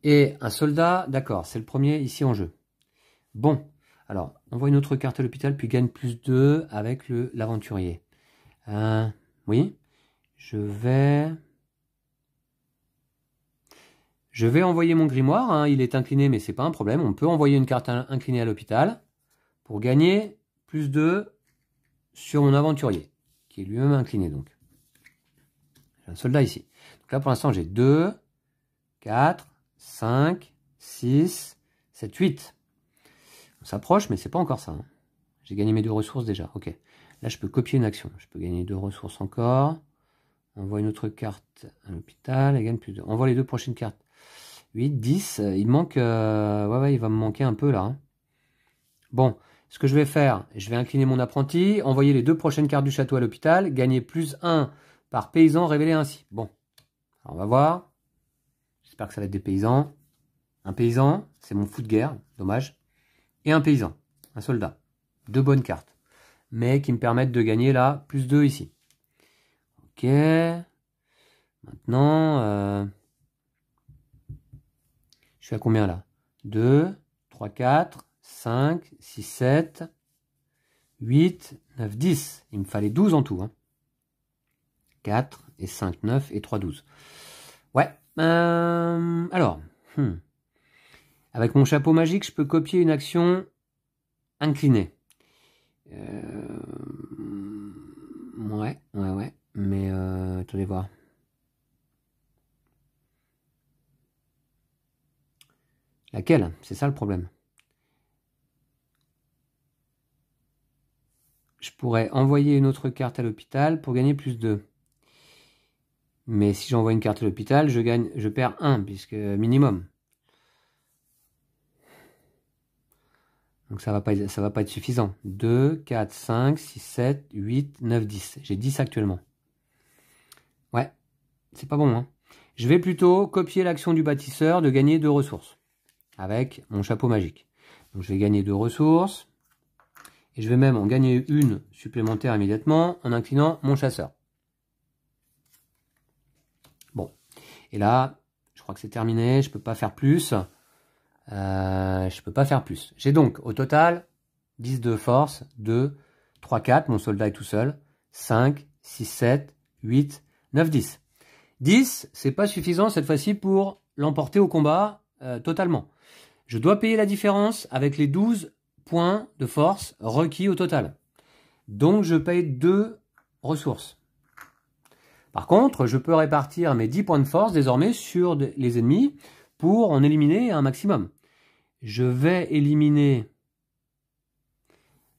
Et un soldat, d'accord, c'est le premier ici en jeu. Bon, alors, on voit une autre carte à l'hôpital, puis gagne plus 2 avec l'aventurier. Oui, je vais envoyer mon grimoire, hein, il est incliné, mais c'est pas un problème. On peut envoyer une carte inclinée à l'hôpital pour gagner plus 2 sur mon aventurier, qui est lui-même incliné donc. J'ai un soldat ici. Donc là pour l'instant j'ai 2, 4, 5, 6, 7, 8. On s'approche, mais c'est pas encore ça. Hein. J'ai gagné mes 2 ressources déjà. Ok. Là je peux copier une action. Je peux gagner 2 ressources encore. On voit une autre carte à l'hôpital, elle gagne plus 2. On voit les 2 prochaines cartes. 8, 10, il manque... ouais, il va me manquer un peu là. Hein. Bon, ce que je vais faire, je vais incliner mon apprenti, envoyer les 2 prochaines cartes du château à l'hôpital, gagner plus 1 par paysan révélé ainsi. Bon, alors on va voir. J'espère que ça va être des paysans. Un paysan, c'est mon fou de guerre, dommage. Et un paysan, un soldat. 2 bonnes cartes. Mais qui me permettent de gagner là, plus 2 ici. Ok. Maintenant... je suis à combien là? 2, 3, 4, 5, 6, 7, 8, 9, 10. Il me fallait 12 en tout. Hein. 4 et 5, 9 et 3, 12. Ouais. Alors. Avec mon chapeau magique, je peux copier une action inclinée. Ouais. Mais attendez voir. Laquelle? C'est ça le problème. Je pourrais envoyer une autre carte à l'hôpital pour gagner plus 2. Mais si j'envoie une carte à l'hôpital, je perds 1, puisque minimum. Donc ça va pas être suffisant. 2, 4, 5, 6, 7, 8, 9, 10. J'ai 10 actuellement. Ouais, c'est pas bon, hein. Je vais plutôt copier l'action du bâtisseur de gagner 2 ressources. Avec mon chapeau magique. Donc je vais gagner 2 ressources. Et je vais même en gagner une supplémentaire immédiatement en inclinant mon chasseur. Bon. Et là, je crois que c'est terminé. Je peux pas faire plus. Je peux pas faire plus. J'ai donc au total 10 de force, 2, 3, 4, mon soldat est tout seul, 5, 6, 7, 8, 9, 10. 10, c'est pas suffisant cette fois-ci pour l'emporter au combat totalement. Je dois payer la différence avec les 12 points de force requis au total. Donc je paye 2 ressources. Par contre, je peux répartir mes 10 points de force désormais sur les ennemis pour en éliminer un maximum. Je vais éliminer,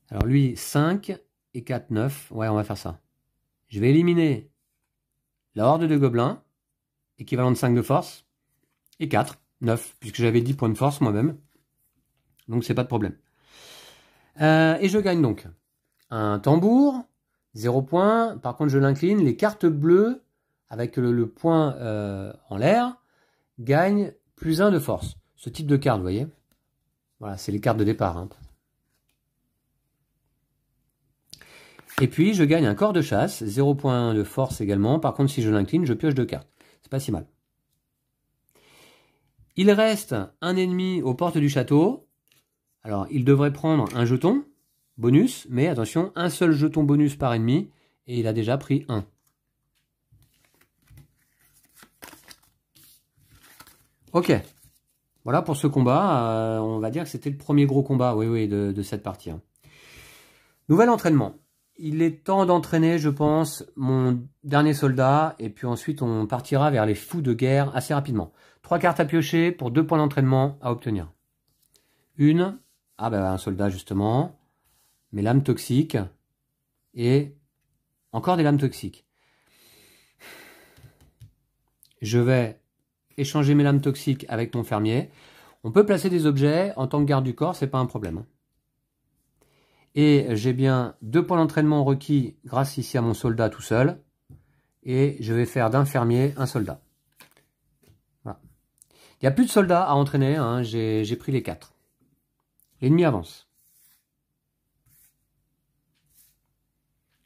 alors lui 5 et 4, 9, ouais on va faire ça. Je vais éliminer la horde de gobelins, équivalent de 5 de force, et 4, 9, puisque j'avais 10 points de force moi-même, donc c'est pas de problème. Et je gagne donc un tambour, 0 points, par contre je l'incline, les cartes bleues, avec le point en l'air, gagnent plus 1 de force. Ce type de carte, vous voyez. Voilà, c'est les cartes de départ. Hein. Et puis, je gagne un corps de chasse, 0 points de force également. Par contre, si je l'incline, je pioche 2 cartes. C'est pas si mal. Il reste un ennemi aux portes du château. Alors, il devrait prendre un jeton bonus, mais attention, un seul jeton bonus par ennemi, et il a déjà pris 1. Ok. Voilà pour ce combat, on va dire que c'était le premier gros combat de cette partie. Hein. Nouvel entraînement. Il est temps d'entraîner, je pense, mon dernier soldat, et puis ensuite on partira vers les fous de guerre assez rapidement. 3 cartes à piocher pour 2 points d'entraînement à obtenir. Une, un soldat justement, mes lames toxiques, et encore des lames toxiques. Je vais échanger mes lames toxiques avec mon fermier. On peut placer des objets en tant que garde du corps, c'est pas un problème. Et j'ai bien 2 points d'entraînement requis grâce ici à mon soldat tout seul. Et je vais faire d'un fermier un soldat. Voilà. Il n'y a plus de soldats à entraîner, hein, j'ai pris les 4. L'ennemi avance.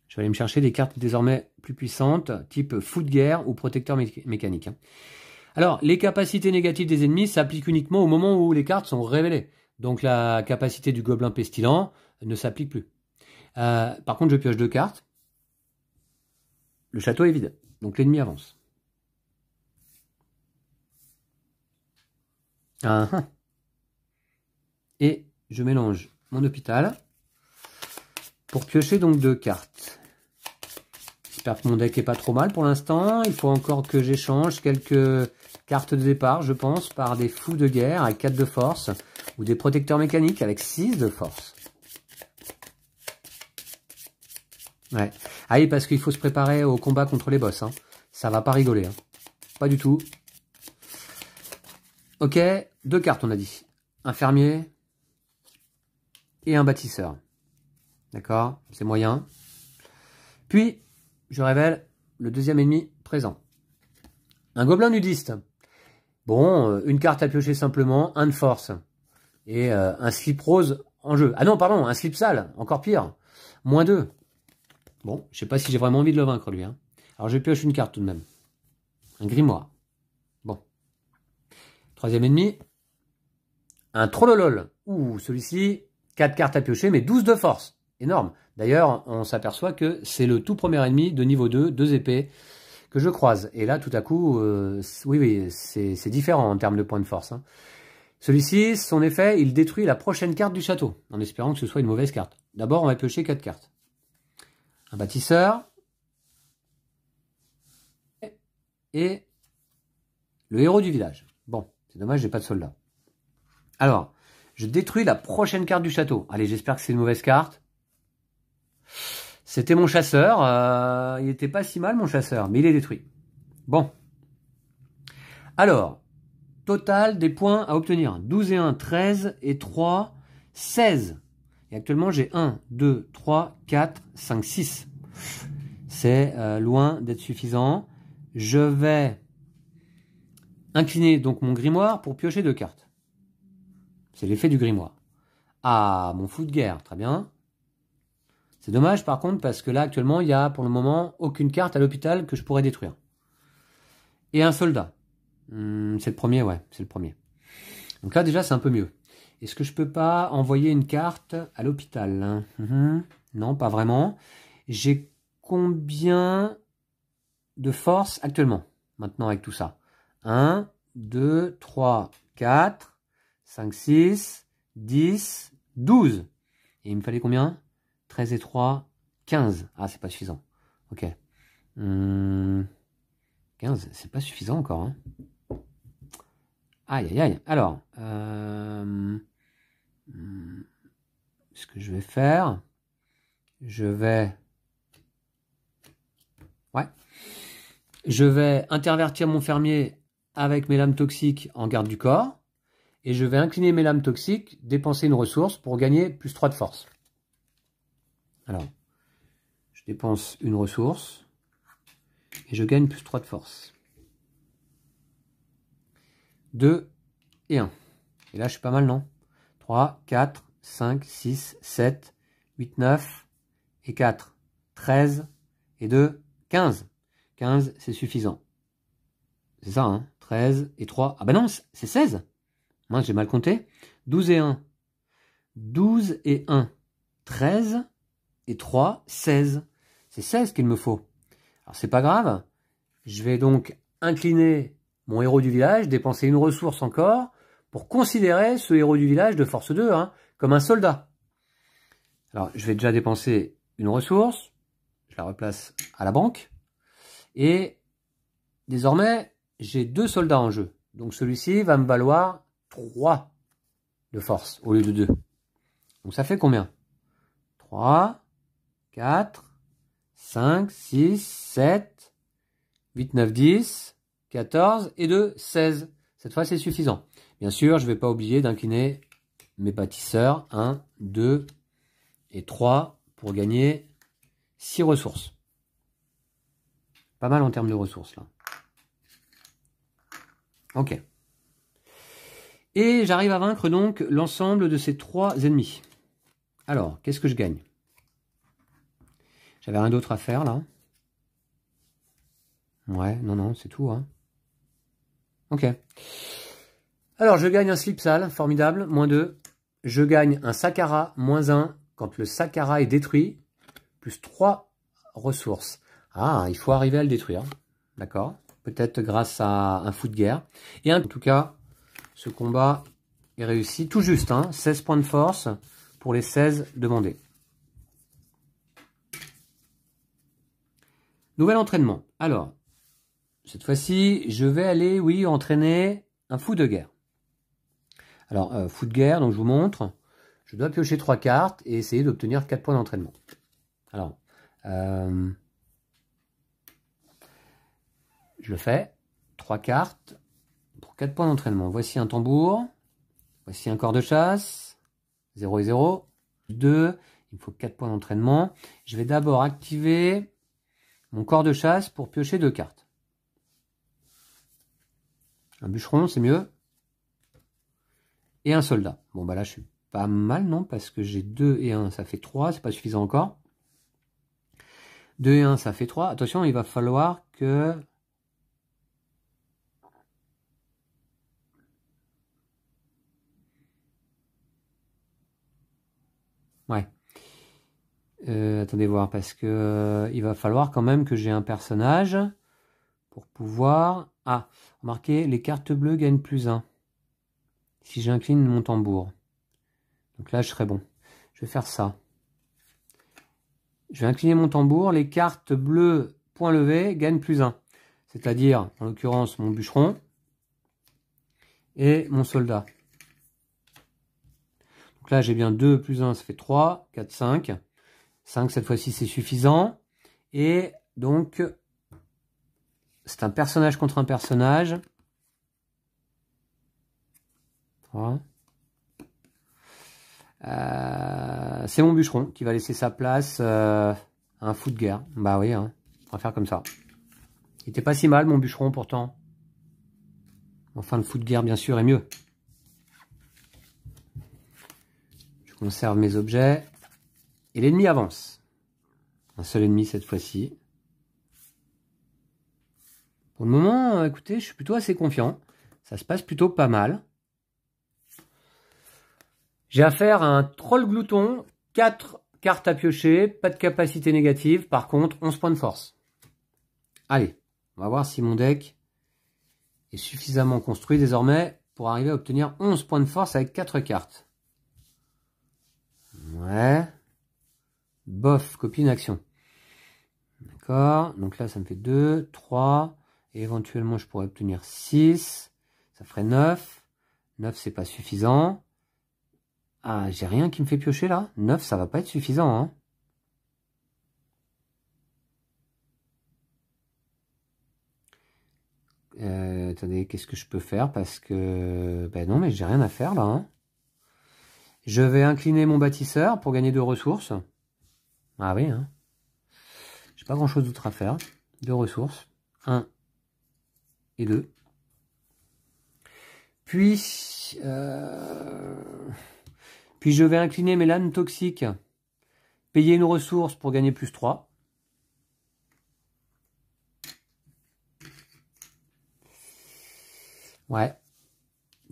Je vais aller me chercher des cartes désormais plus puissantes, type fou de guerre ou protecteur mécanique. Hein. Alors, les capacités négatives des ennemis s'appliquent uniquement au moment où les cartes sont révélées. Donc la capacité du gobelin pestilent ne s'applique plus. Par contre, je pioche 2 cartes. Le château est vide. Donc l'ennemi avance. Et je mélange mon hôpital pour piocher donc 2 cartes. J'espère que mon deck est pas trop mal pour l'instant. Il faut encore que j'échange quelques cartes de départ, je pense, par des fous de guerre avec 4 de force ou des protecteurs mécaniques avec 6 de force. Ouais. Ah oui, parce qu'il faut se préparer au combat contre les boss. Hein. Ça va pas rigoler. Hein. Pas du tout. Ok, 2 cartes on a dit. Un fermier et un bâtisseur. D'accord, c'est moyen. Puis, je révèle le deuxième ennemi présent. Un gobelin nudiste. Bon, une carte à piocher simplement, 1 de force. Et un slip rose en jeu. Ah non, pardon, un slip sale, encore pire. Moins 2. Bon, je sais pas si j'ai vraiment envie de le vaincre, lui. Hein. Alors, je pioche une carte tout de même. Un grimoire. Bon. Troisième ennemi. Un trollolol. Ouh, celui-ci, 4 cartes à piocher, mais 12 de force. Énorme. D'ailleurs, on s'aperçoit que c'est le tout premier ennemi de niveau 2, 2 épées, que je croise. Et là, tout à coup, oui, c'est différent en termes de points de force. Hein. Celui-ci, son effet, il détruit la prochaine carte du château, en espérant que ce soit une mauvaise carte. D'abord, on va piocher 4 cartes. Un bâtisseur. Et le héros du village. Bon, c'est dommage, j'ai pas de soldat. Alors, je détruis la prochaine carte du château. Allez, j'espère que c'est une mauvaise carte. C'était mon chasseur. Il était pas si mal, mon chasseur, mais il est détruit. Bon. Alors, total des points à obtenir. 12 et 1, 13 et 3, 16. Et actuellement, j'ai 1, 2, 3, 4, 5, 6. C'est loin d'être suffisant. Je vais incliner donc mon grimoire pour piocher 2 cartes. C'est l'effet du grimoire. Ah, mon fou de guerre, très bien. C'est dommage par contre parce que là actuellement il y a pour le moment aucune carte à l'hôpital que je pourrais détruire. Et un soldat. C'est le premier, ouais, c'est le premier. Donc là déjà c'est un peu mieux. Est-ce que je peux pas envoyer une carte à l'hôpital? Non, pas vraiment. J'ai combien de force actuellement, maintenant avec tout ça? 1, 2, 3, 4, 5, 6, 10, 12. Et il me fallait combien? 13 et 3, 15. Ah, c'est pas suffisant. Ok. 15, c'est pas suffisant encore. Hein. Aïe, aïe, aïe. Alors, ce que je vais faire, je vais intervertir mon fermier avec mes lames toxiques en garde du corps. Et je vais incliner mes lames toxiques, dépenser une ressource pour gagner plus 3 de force. Alors, je dépense une ressource et je gagne plus 3 de force. 2 et 1. Et là, je suis pas mal, non? 3, 4, 5, 6, 7, 8, 9 et 4. 13 et 2, 15. 15, c'est suffisant. C'est ça, hein? 13 et 3. Ah ben non, c'est 16. Moi, j'ai mal compté. 12 et 1. 12 et 1. 13 et 3, 16. C'est 16 qu'il me faut. Alors, c'est pas grave. Je vais donc incliner mon héros du village, dépenser une ressource encore, pour considérer ce héros du village de force 2 hein, comme un soldat. Alors, je vais déjà dépenser une ressource. Je la replace à la banque. Et désormais, j'ai 2 soldats en jeu. Donc, celui-ci va me valoir 3 de force au lieu de 2. Donc, ça fait combien? 3, 4, 5, 6, 7, 8, 9, 10, 14 et 2, 16. Cette fois, c'est suffisant. Bien sûr, je ne vais pas oublier d'incliner mes bâtisseurs. 1, 2 et 3 pour gagner 6 ressources. Pas mal en termes de ressources, là. Ok. Et j'arrive à vaincre donc l'ensemble de ces 3 ennemis. Alors, qu'est-ce que je gagne? J'avais rien d'autre à faire, là. Ouais, non, c'est tout, hein. Ok. Alors, je gagne un slip sale, formidable, -2. Je gagne un Saqqara, -1, quand le Saqqara est détruit, plus 3 ressources. Ah, il faut arriver à le détruire. D'accord. Peut-être grâce à un fou de guerre. Et en tout cas, ce combat est réussi tout juste, hein, 16 points de force pour les 16 demandés. Nouvel entraînement. Alors, cette fois-ci, je vais aller, oui, entraîner un fou de guerre. Alors, fou de guerre, donc je vous montre. Je dois piocher 3 cartes et essayer d'obtenir 4 points d'entraînement. Alors, je le fais. 3 cartes pour 4 points d'entraînement. Voici un tambour. Voici un corps de chasse. 0 et 0. 2. Il me faut 4 points d'entraînement. Je vais d'abord activer mon corps de chasse pour piocher 2 cartes. Un bûcheron, c'est mieux. Et un soldat. Bon, bah là, je suis pas mal, non? Parce que j'ai 2 et 1, ça fait 3. C'est pas suffisant encore. 2 et 1, ça fait 3. Attention, il va falloir que... Ouais. Attendez voir, parce que il va falloir quand même que j'ai un personnage pour pouvoir... Ah, remarquez, les cartes bleues gagnent +1. Si j'incline mon tambour. Donc là, je serai bon. Je vais faire ça. Je vais incliner mon tambour. Les cartes bleues, point levé, gagnent +1. C'est-à-dire, en l'occurrence, mon bûcheron et mon soldat. là, j'ai bien 2 plus 1, ça fait 3, 4, 5. 5, cette fois-ci, c'est suffisant. Et donc, c'est un personnage contre un personnage. 3. C'est mon bûcheron qui va laisser sa place à un fou de guerre. Bah oui, hein, on va faire comme ça. Il était pas si mal, mon bûcheron, pourtant. Enfin, le fou de guerre, bien sûr, est mieux. Je conserve mes objets. Et l'ennemi avance. Un seul ennemi cette fois-ci. Pour le moment, écoutez, je suis plutôt assez confiant. Ça se passe plutôt pas mal. J'ai affaire à un troll glouton. 4 cartes à piocher. Pas de capacité négative. Par contre, 11 points de force. Allez, on va voir si mon deck est suffisamment construit désormais pour arriver à obtenir 11 points de force avec 4 cartes. Ouais. Bof, copie une action. D'accord. Donc là, ça me fait 2, 3. Et éventuellement, je pourrais obtenir 6. Ça ferait 9. 9, c'est pas suffisant. Ah, j'ai rien qui me fait piocher là. 9, ça va pas être suffisant. Hein. Attendez, qu'est-ce que je peux faire? Parce que... Ben non, mais j'ai rien à faire là. Hein. Je vais incliner mon bâtisseur pour gagner 2 ressources. Ah oui, hein. J'ai pas grand chose d'autre à faire. 2 ressources. 1 et 2. Puis je vais incliner mes lames toxiques. Payer une ressource pour gagner plus 3. Ouais.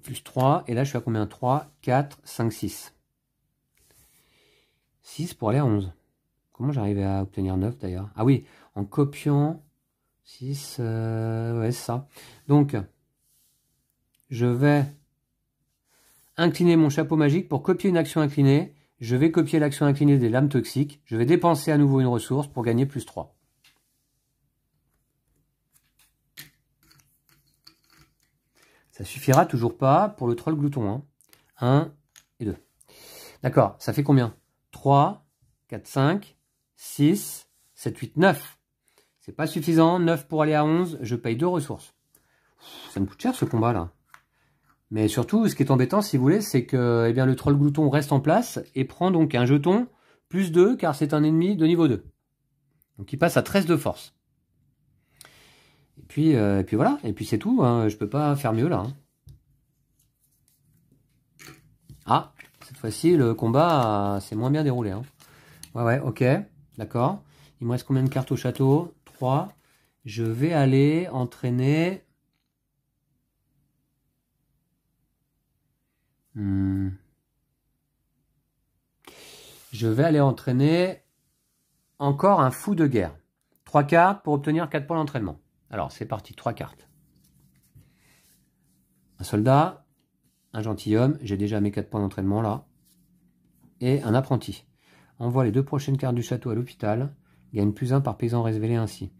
Plus 3. Et là, je suis à combien? 3, 4, 5, 6. 6 pour aller à 11. Comment j'arrivais à obtenir 9 d'ailleurs? Ah oui, en copiant 6. Ouais, c'est ça. Donc, je vais incliner mon chapeau magique pour copier une action inclinée. Je vais copier l'action inclinée des lames toxiques. Je vais dépenser à nouveau une ressource pour gagner plus 3. Ça suffira toujours pas pour le troll glouton. Hein. 1 et 2. D'accord, ça fait combien? 3, 4, 5, 6, 7, 8, 9. C'est pas suffisant. 9 pour aller à 11. Je paye 2 ressources. Ça me coûte cher ce combat là. Mais surtout, ce qui est embêtant, si vous voulez, c'est que eh bien, le troll glouton reste en place et prend donc un jeton plus 2 car c'est un ennemi de niveau 2. Donc il passe à 13 de force. Et puis voilà, et puis c'est tout, hein. Je peux pas faire mieux là. Hein. Ah, cette fois-ci, le combat s'est moins bien déroulé. Hein. Ouais, ok, d'accord. Il me reste combien de cartes au château? 3. Je vais aller entraîner... Je vais aller entraîner encore un fou de guerre. 3 cartes pour obtenir 4 points d'entraînement. Alors, c'est parti, 3 cartes. Un soldat, un gentilhomme, j'ai déjà mes 4 points d'entraînement là. Et un apprenti. Envoie les 2 prochaines cartes du château à l'hôpital. Gagne plus 1 par paysan révélé ainsi.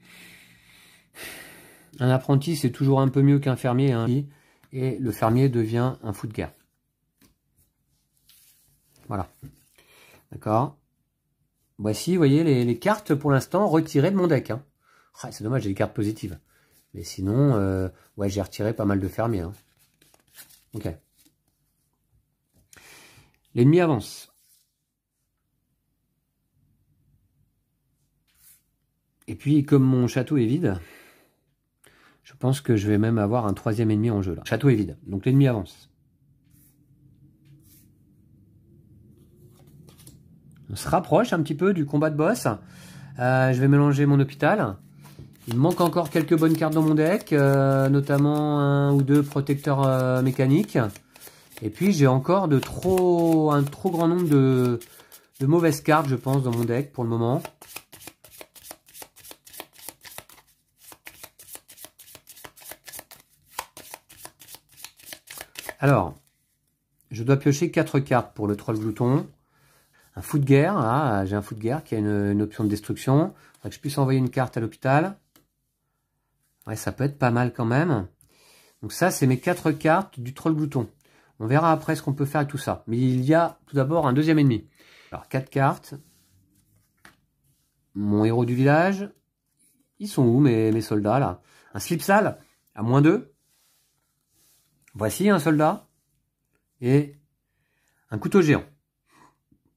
Un apprenti, c'est toujours un peu mieux qu'un fermier. Hein, et le fermier devient un fou de guerre. Voilà. D'accord. Voici, vous voyez, les cartes pour l'instant retirées de mon deck. Hein. Ah, c'est dommage, j'ai des cartes positives. Mais sinon, ouais, j'ai retiré pas mal de fermiers. Hein. Ok. L'ennemi avance. Et puis, comme mon château est vide, je pense que je vais même avoir un 3e ennemi en jeu. Là. Le château est vide, donc l'ennemi avance. On se rapproche un petit peu du combat de boss. Je vais mélanger mon hôpital. Il me manque encore quelques bonnes cartes dans mon deck, notamment 1 ou 2 protecteurs mécaniques. Et puis j'ai encore un trop grand nombre de mauvaises cartes, je pense, dans mon deck pour le moment. Alors, je dois piocher 4 cartes pour le troll glouton. Un fou de guerre, ah, j'ai un fou de guerre qui a une option de destruction. Il faudrait que je puisse envoyer une carte à l'hôpital. Ouais, ça peut être pas mal quand même. Donc ça, c'est mes 4 cartes du troll glouton. On verra après ce qu'on peut faire avec tout ça. Mais il y a tout d'abord un deuxième ennemi. Alors, 4 cartes. Mon héros du village. Ils sont où mes soldats là? Un slip sale à -2. Voici un soldat. Et un couteau géant.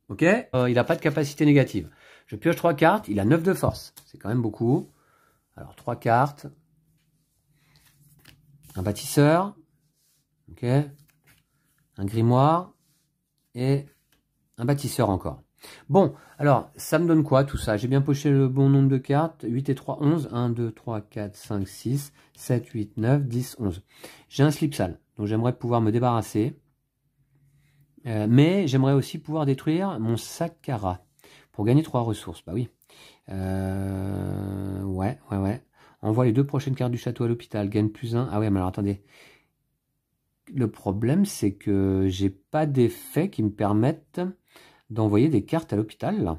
Ok, il n'a pas de capacité négative. Je pioche 3 cartes. Il a 9 de force. C'est quand même beaucoup. Alors, 3 cartes. Un bâtisseur. Ok. Un grimoire. Et un bâtisseur encore. Bon, alors, ça me donne quoi tout ça? J'ai bien poché le bon nombre de cartes. 8 et 3, 11. 1, 2, 3, 4, 5, 6, 7, 8, 9, 10, 11. J'ai un slip sale, donc j'aimerais pouvoir me débarrasser. Mais j'aimerais aussi pouvoir détruire mon Saqqara pour gagner 3 ressources. Bah oui. Ouais. Envoie les 2 prochaines cartes du château à l'hôpital. Gagne +1. Ah ouais, mais alors attendez. Le problème, c'est que j'ai pas d'effet qui me permettent d'envoyer des cartes à l'hôpital, là.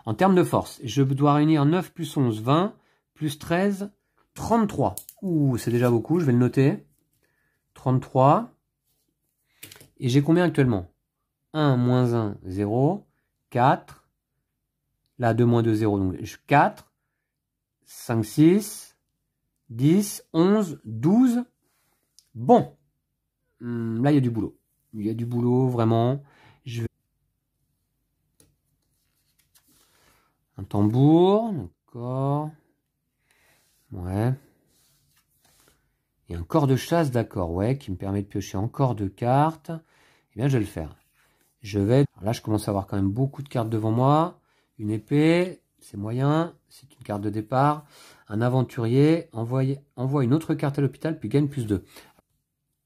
En termes de force, je dois réunir 9 plus 11, 20, plus 13, 33. Ouh, c'est déjà beaucoup, je vais le noter. 33. Et j'ai combien actuellement? 1, moins 1, 0, 4. Là, 2, moins 2, 0, donc 4, 5, 6, 10, 11, 12. Bon, là, il y a du boulot. Il y a du boulot, vraiment. Un tambour, d'accord. Ouais. Et un corps de chasse, d'accord, ouais, qui me permet de piocher encore 2 cartes. Eh bien, je vais le faire. Je vais... Alors là, je commence à avoir quand même beaucoup de cartes devant moi. Une épée, c'est moyen. C'est une carte de départ. Un aventurier, envoie une autre carte à l'hôpital, puis gagne +2.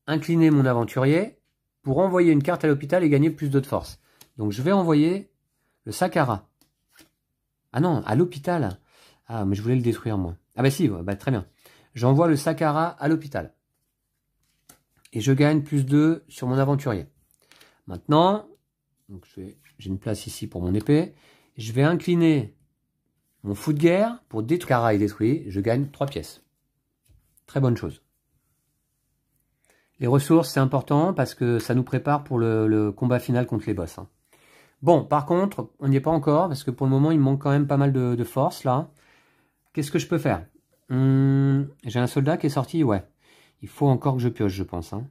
Incliner mon aventurier pour envoyer une carte à l'hôpital et gagner +2 de force. Donc, je vais envoyer le Saqqara. Ah non, à l'hôpital. Ah, mais je voulais le détruire, moi. Ah bah si, bah, très bien. J'envoie le Saqqara à l'hôpital. Et je gagne +2 sur mon aventurier. Maintenant, j'ai une place ici pour mon épée. Je vais incliner mon fou de guerre pour détruire. Saqqara est détruit. Je gagne 3 pièces. Très bonne chose. Les ressources, c'est important parce que ça nous prépare pour le combat final contre les boss. Hein. Bon, par contre, on n'y est pas encore parce que pour le moment, il me manque quand même pas mal de force là. Qu'est-ce que je peux faire? J'ai un soldat qui est sorti, ouais. Il faut encore que je pioche, je pense. Hein.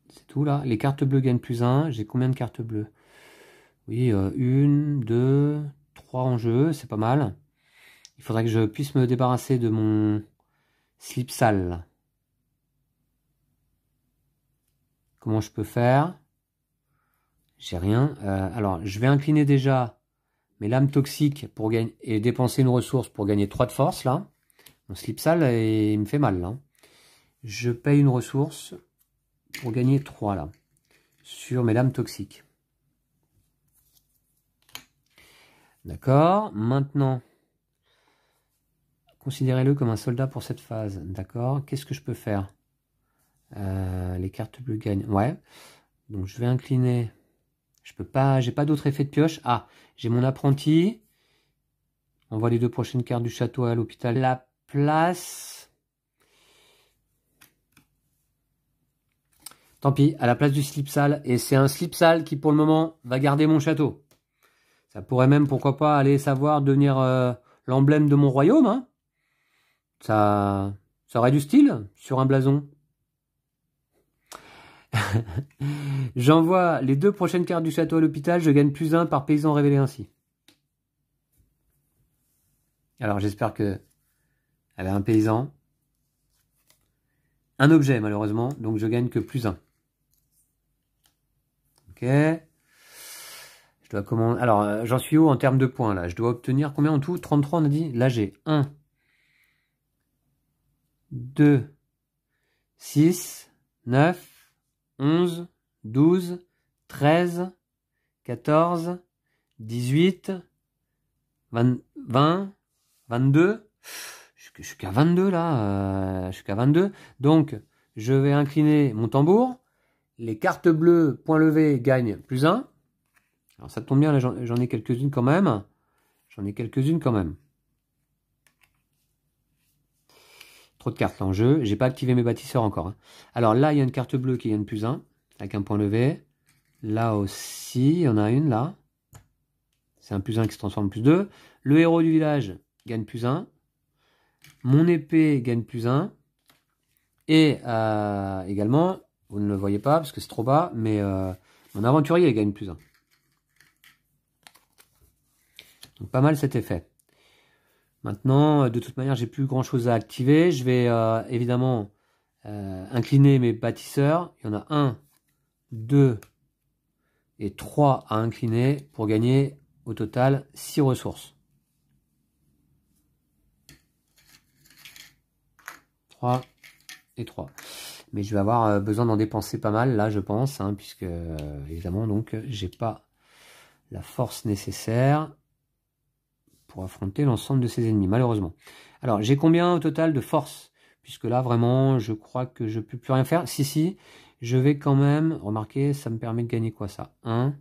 C'est tout là. Les cartes bleues gagnent +1. J'ai combien de cartes bleues? Oui, 1, 2, 3 en jeu, c'est pas mal. Il faudrait que je puisse me débarrasser de mon slip sale. Comment je peux faire? J'ai rien. Alors, je vais incliner déjà mes lames toxiques pour gagner et dépenser une ressource pour gagner 3 de force là. Mon slip sale, il me fait mal là. Je paye une ressource pour gagner 3 là. Sur mes lames toxiques. D'accord. Maintenant, considérez-le comme un soldat pour cette phase. D'accord. Qu'est-ce que je peux faire? Les cartes bleues gagnent. Ouais. Donc, je vais incliner... Je peux pas, j'ai pas d'autre effet de pioche. Ah, j'ai mon apprenti. Envoie les 2 prochaines cartes du château à l'hôpital. La place. Tant pis, à la place du slip sale. Et c'est un slip sale qui, pour le moment, va garder mon château. Ça pourrait même, pourquoi pas, aller savoir devenir l'emblème de mon royaume. Hein. Ça aurait du style sur un blason. J'envoie les 2 prochaines cartes du château à l'hôpital, je gagne +1 par paysan révélé ainsi. Alors j'espère que elle a un paysan. Un objet malheureusement, donc je gagne que +1. Ok. Je dois commander. Alors j'en suis où en termes de points là? Je dois obtenir combien en tout? 33 on a dit? Là j'ai 1, 2, 6, 9, 11, 12, 13, 14, 18, 20, 22. Je suis qu'à 22 là. Je suis qu'à 22. Donc, je vais incliner mon tambour. Les cartes bleues, point levé, gagnent +1. Alors, ça tombe bien, là, j'en ai quelques-unes quand même. Trop de cartes là en jeu. J'ai pas activé mes bâtisseurs encore. Hein. Alors là, il y a une carte bleue qui gagne +1 avec un point levé. Là aussi, il y en a une là. C'est un +1 qui se transforme en +2. Le héros du village gagne +1. Mon épée gagne +1. Et également, vous ne le voyez pas parce que c'est trop bas, mais mon aventurier gagne +1. Donc pas mal cet effet. Maintenant, de toute manière, j'ai plus grand chose à activer. Je vais évidemment incliner mes bâtisseurs. Il y en a 1, 2 et 3 à incliner pour gagner au total 6 ressources. 3 et 3. Mais je vais avoir besoin d'en dépenser pas mal là, je pense, hein, puisque évidemment, donc, j'ai pas la force nécessaire pour affronter l'ensemble de ses ennemis, malheureusement. Alors, j'ai combien au total de force? Puisque là, vraiment, je crois que je ne peux plus rien faire. Si, je vais quand même... Remarquez, ça me permet de gagner quoi, ça? 1.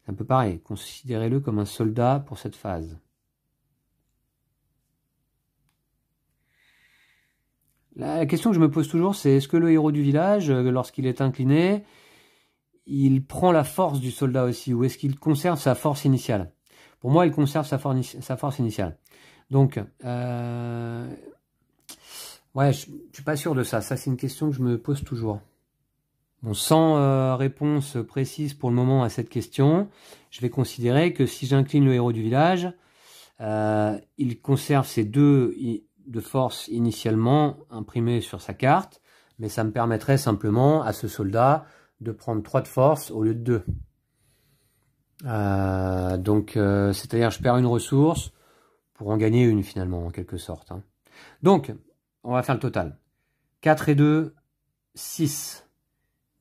C'est un peu pareil. Considérez-le comme un soldat pour cette phase. La question que je me pose toujours, c'est est-ce que le héros du village, lorsqu'il est incliné, il prend la force du soldat aussi? Ou est-ce qu'il conserve sa force initiale? Pour moi, il conserve sa force initiale. Donc, ouais, je suis pas sûr de ça. Ça, c'est une question que je me pose toujours. Bon, sans réponse précise pour le moment à cette question, je vais considérer que si j'incline le héros du village, il conserve ses 2 de force initialement imprimés sur sa carte, mais ça me permettrait simplement à ce soldat de prendre 3 de force au lieu de 2. Donc, c'est-à-dire je perds une ressource pour en gagner une finalement, en quelque sorte. Hein. Donc, on va faire le total. 4 et 2, 6,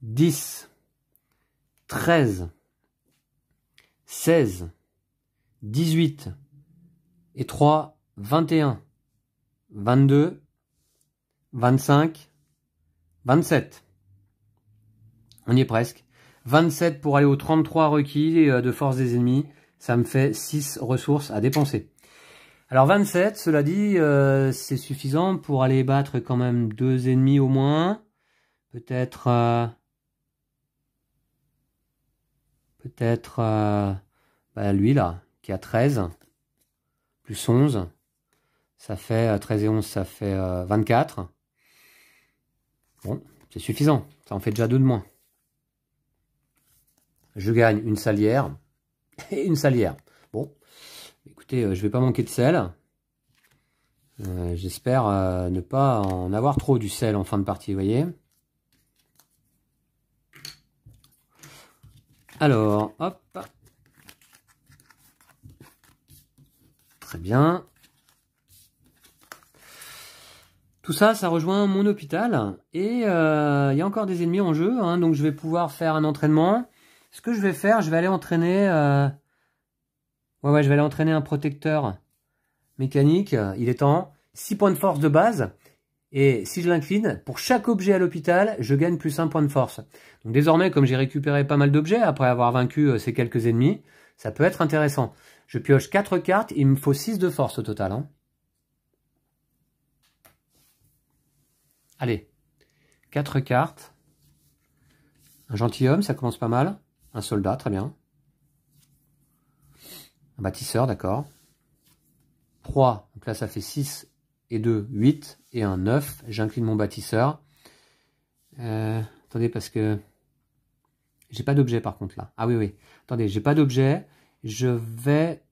10, 13, 16, 18 et 3, 21, 22, 25, 27. On y est presque. 27 pour aller aux 33 requis de force des ennemis. Ça me fait 6 ressources à dépenser. Alors 27, cela dit, c'est suffisant pour aller battre quand même 2 ennemis au moins. Peut-être... lui là, qui a 13. Plus 11. Ça fait 13 et 11, ça fait 24. Bon, c'est suffisant. Ça en fait déjà 2 de moins. Je gagne une salière et une salière. Bon, écoutez, je vais pas manquer de sel. J'espère ne pas en avoir trop du sel en fin de partie, vous voyez. Alors, hop. Très bien. Tout ça, ça rejoint mon hôpital. Et il y a encore des ennemis en jeu, hein, donc je vais pouvoir faire un entraînement. Ce que je vais faire, je vais aller entraîner... Ouais, je vais aller entraîner un protecteur mécanique. Il est temps. 6 points de force de base. Et si je l'incline, pour chaque objet à l'hôpital, je gagne plus 1 point de force. Donc désormais, comme j'ai récupéré pas mal d'objets après avoir vaincu ces quelques ennemis, ça peut être intéressant. Je pioche 4 cartes, il me faut 6 de force au total. Hein. Allez, 4 cartes. Un gentilhomme, ça commence pas mal. Un soldat, très bien. Un bâtisseur, d'accord. 3, donc là ça fait 6 et 2, 8. Et un 9, j'incline mon bâtisseur. Attendez, parce que... J'ai pas d'objet par contre là. Ah oui. Attendez, j'ai pas d'objet. Je vais...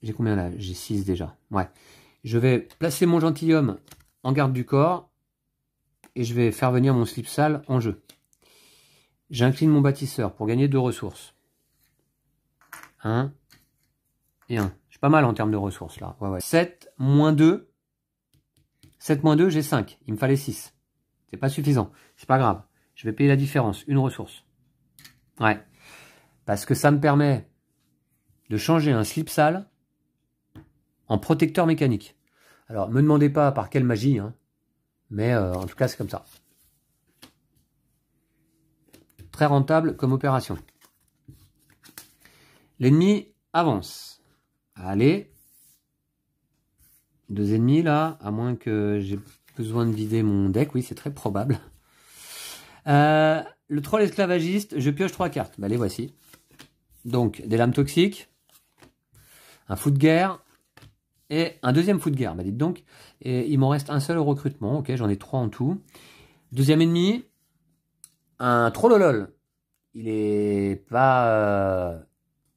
J'ai combien là? J'ai 6 déjà. Ouais. Je vais placer mon gentilhomme en garde du corps. Et je vais faire venir mon slip sale en jeu. J'incline mon bâtisseur pour gagner 2 ressources. 1 et 1. Je suis pas mal en termes de ressources là. Ouais. 7 moins 2. 7 moins 2, j'ai 5. Il me fallait 6. C'est pas suffisant. C'est pas grave. Je vais payer la différence. Une ressource. Ouais. Parce que ça me permet de changer un slip sale en protecteur mécanique. Alors, me demandez pas par quelle magie, hein, mais en tout cas, c'est comme ça. Très rentable comme opération. L'ennemi avance. Allez. 2 ennemis là, à moins que j'ai besoin de vider mon deck. Oui, c'est très probable. Le troll esclavagiste, je pioche 3 cartes. Bah, les voici. Donc, des lames toxiques, un fou de guerre et un deuxième fou de guerre. Bah, dites donc. Et il m'en reste un seul au recrutement. Ok, j'en ai 3 en tout. Deuxième ennemi, un trollolol. Il est pas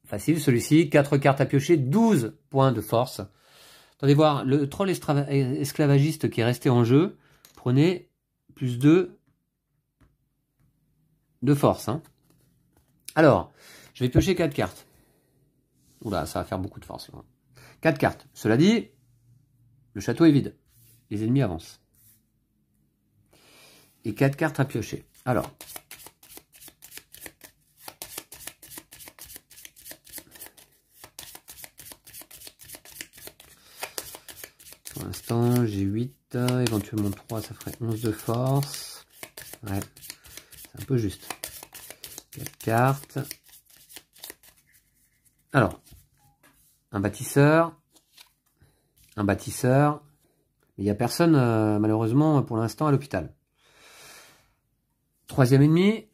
facile celui-ci. 4 cartes à piocher, 12 points de force. Attendez voir, le troll esclavagiste qui est resté en jeu, prenez plus 2 de force. Hein. Alors, je vais piocher 4 cartes. Oula, ça va faire beaucoup de force. Là. 4 cartes. Cela dit, le château est vide. Les ennemis avancent. Et 4 cartes à piocher. Alors. Pour l'instant, j'ai 8. Éventuellement 3, ça ferait 11 de force. Ouais, c'est un peu juste. 4 cartes. Alors, un bâtisseur. Un bâtisseur. Il n'y a personne, malheureusement, pour l'instant, à l'hôpital. Troisième ennemi.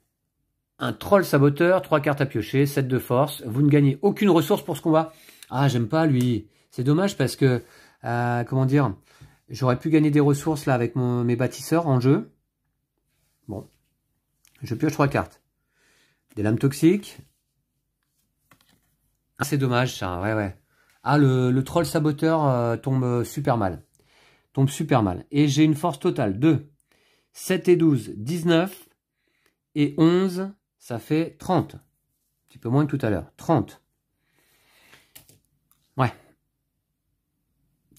Un troll saboteur. 3 cartes à piocher. 7 de force. Vous ne gagnez aucune ressource pour ce combat. Ah, j'aime pas lui. C'est dommage parce que, comment dire, j'aurais pu gagner des ressources là avec mes bâtisseurs en jeu. Bon. Je pioche 3 cartes. Des lames toxiques. Ah, c'est dommage ça, ouais, ouais. Ah, le troll saboteur tombe super mal. Tombe super mal. Et j'ai une force totale de 7 et 12, 19. Et 11, ça fait 30. Un petit peu moins que tout à l'heure. 30. Ouais.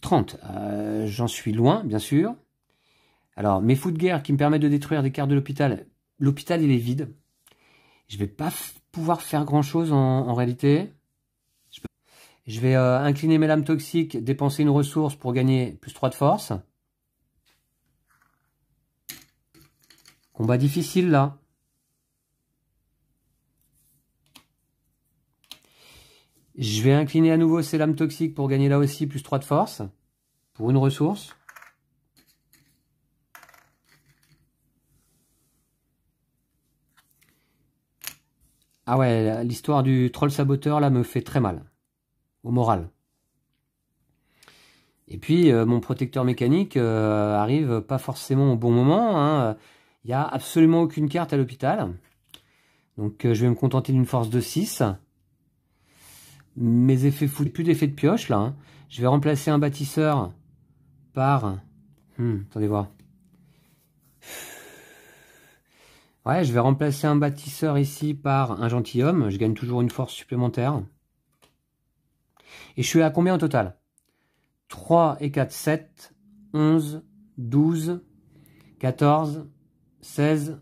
30. J'en suis loin, bien sûr. Alors, mes fous de guerre qui me permettent de détruire des cartes de l'hôpital. L'hôpital, il est vide. Je vais pas pouvoir faire grand-chose en réalité. Je vais incliner mes lames toxiques, dépenser une ressource pour gagner plus 3 de force. Combat difficile, là. Je vais incliner à nouveau ces lames toxiques pour gagner là aussi plus 3 de force. Pour une ressource. Ah ouais, l'histoire du troll saboteur là me fait très mal. Au moral. Et puis mon protecteur mécanique arrive pas forcément au bon moment. Hein. Il n'y a absolument aucune carte à l'hôpital. Donc je vais me contenter d'une force de 6. Mes effets foutent plus d'effets de pioche là. Hein. Je vais remplacer un bâtisseur par... attendez voir. Ouais, je vais remplacer un bâtisseur ici par un gentilhomme. Je gagne toujours une force supplémentaire. Et je suis à combien au total? 3 et 4, 7, 11, 12, 14, 16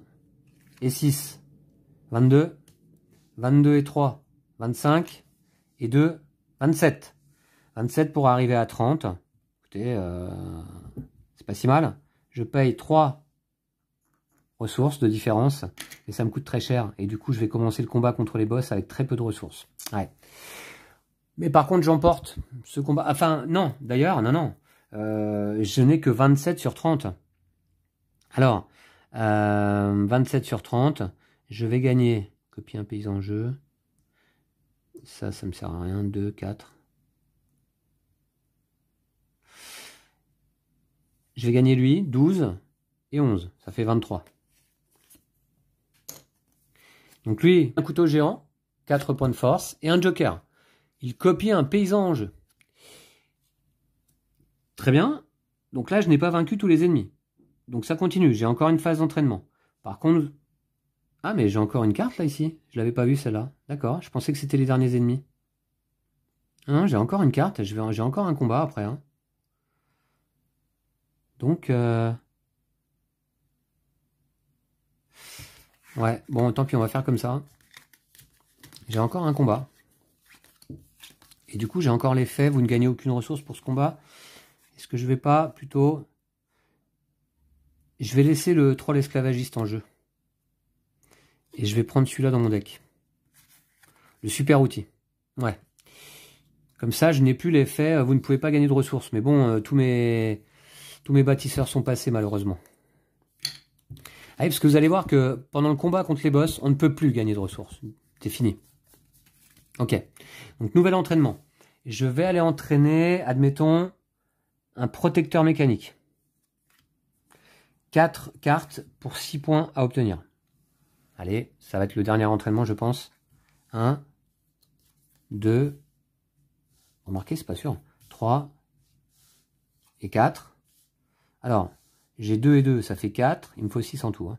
et 6, 22, 22 et 3, 25 et 2, 27. 27 pour arriver à 30. Écoutez, c'est pas si mal. Je paye 3 ressources de différence et ça me coûte très cher. Et du coup, je vais commencer le combat contre les boss avec très peu de ressources. Ouais. Mais par contre, j'emporte ce combat. Enfin, non, d'ailleurs, non. Je n'ai que 27 sur 30. Alors, 27 sur 30. Je vais gagner. Copier un paysan en jeu. Ça me sert à rien. 2, 4. Je vais gagner lui. 12 et 11. Ça fait 23. Donc lui, un couteau géant. 4 points de force. Et un joker. Il copie un paysan en jeu. Très bien. Donc là, je n'ai pas vaincu tous les ennemis. Donc ça continue. J'ai encore une phase d'entraînement. Par contre... Ah, mais j'ai encore une carte là, ici. Je l'avais pas vue celle-là. D'accord. Je pensais que c'était les derniers ennemis. Non, j'ai encore une carte. J'ai encore un combat après. Hein. Donc... Ouais. Bon, tant pis, on va faire comme ça. J'ai encore un combat. Et du coup, j'ai encore l'effet, vous ne gagnez aucune ressource pour ce combat. Est-ce que je vais pas plutôt... Je vais laisser le troll esclavagiste en jeu. Et je vais prendre celui-là dans mon deck. Le super outil. Ouais. Comme ça, je n'ai plus l'effet, vous ne pouvez pas gagner de ressources. Mais bon, tous mes bâtisseurs sont passés, malheureusement. Ah oui, parce que vous allez voir que pendant le combat contre les boss, on ne peut plus gagner de ressources. C'est fini. Ok. Donc, nouvel entraînement. Je vais aller entraîner, admettons, un protecteur mécanique. 4 cartes pour 6 points à obtenir. Allez, ça va être le dernier entraînement, je pense. 1, 2, remarquez, c'est pas sûr. 3 et 4. Alors, j'ai 2 et 2, ça fait 4. Il me faut 6 en tout. Hein.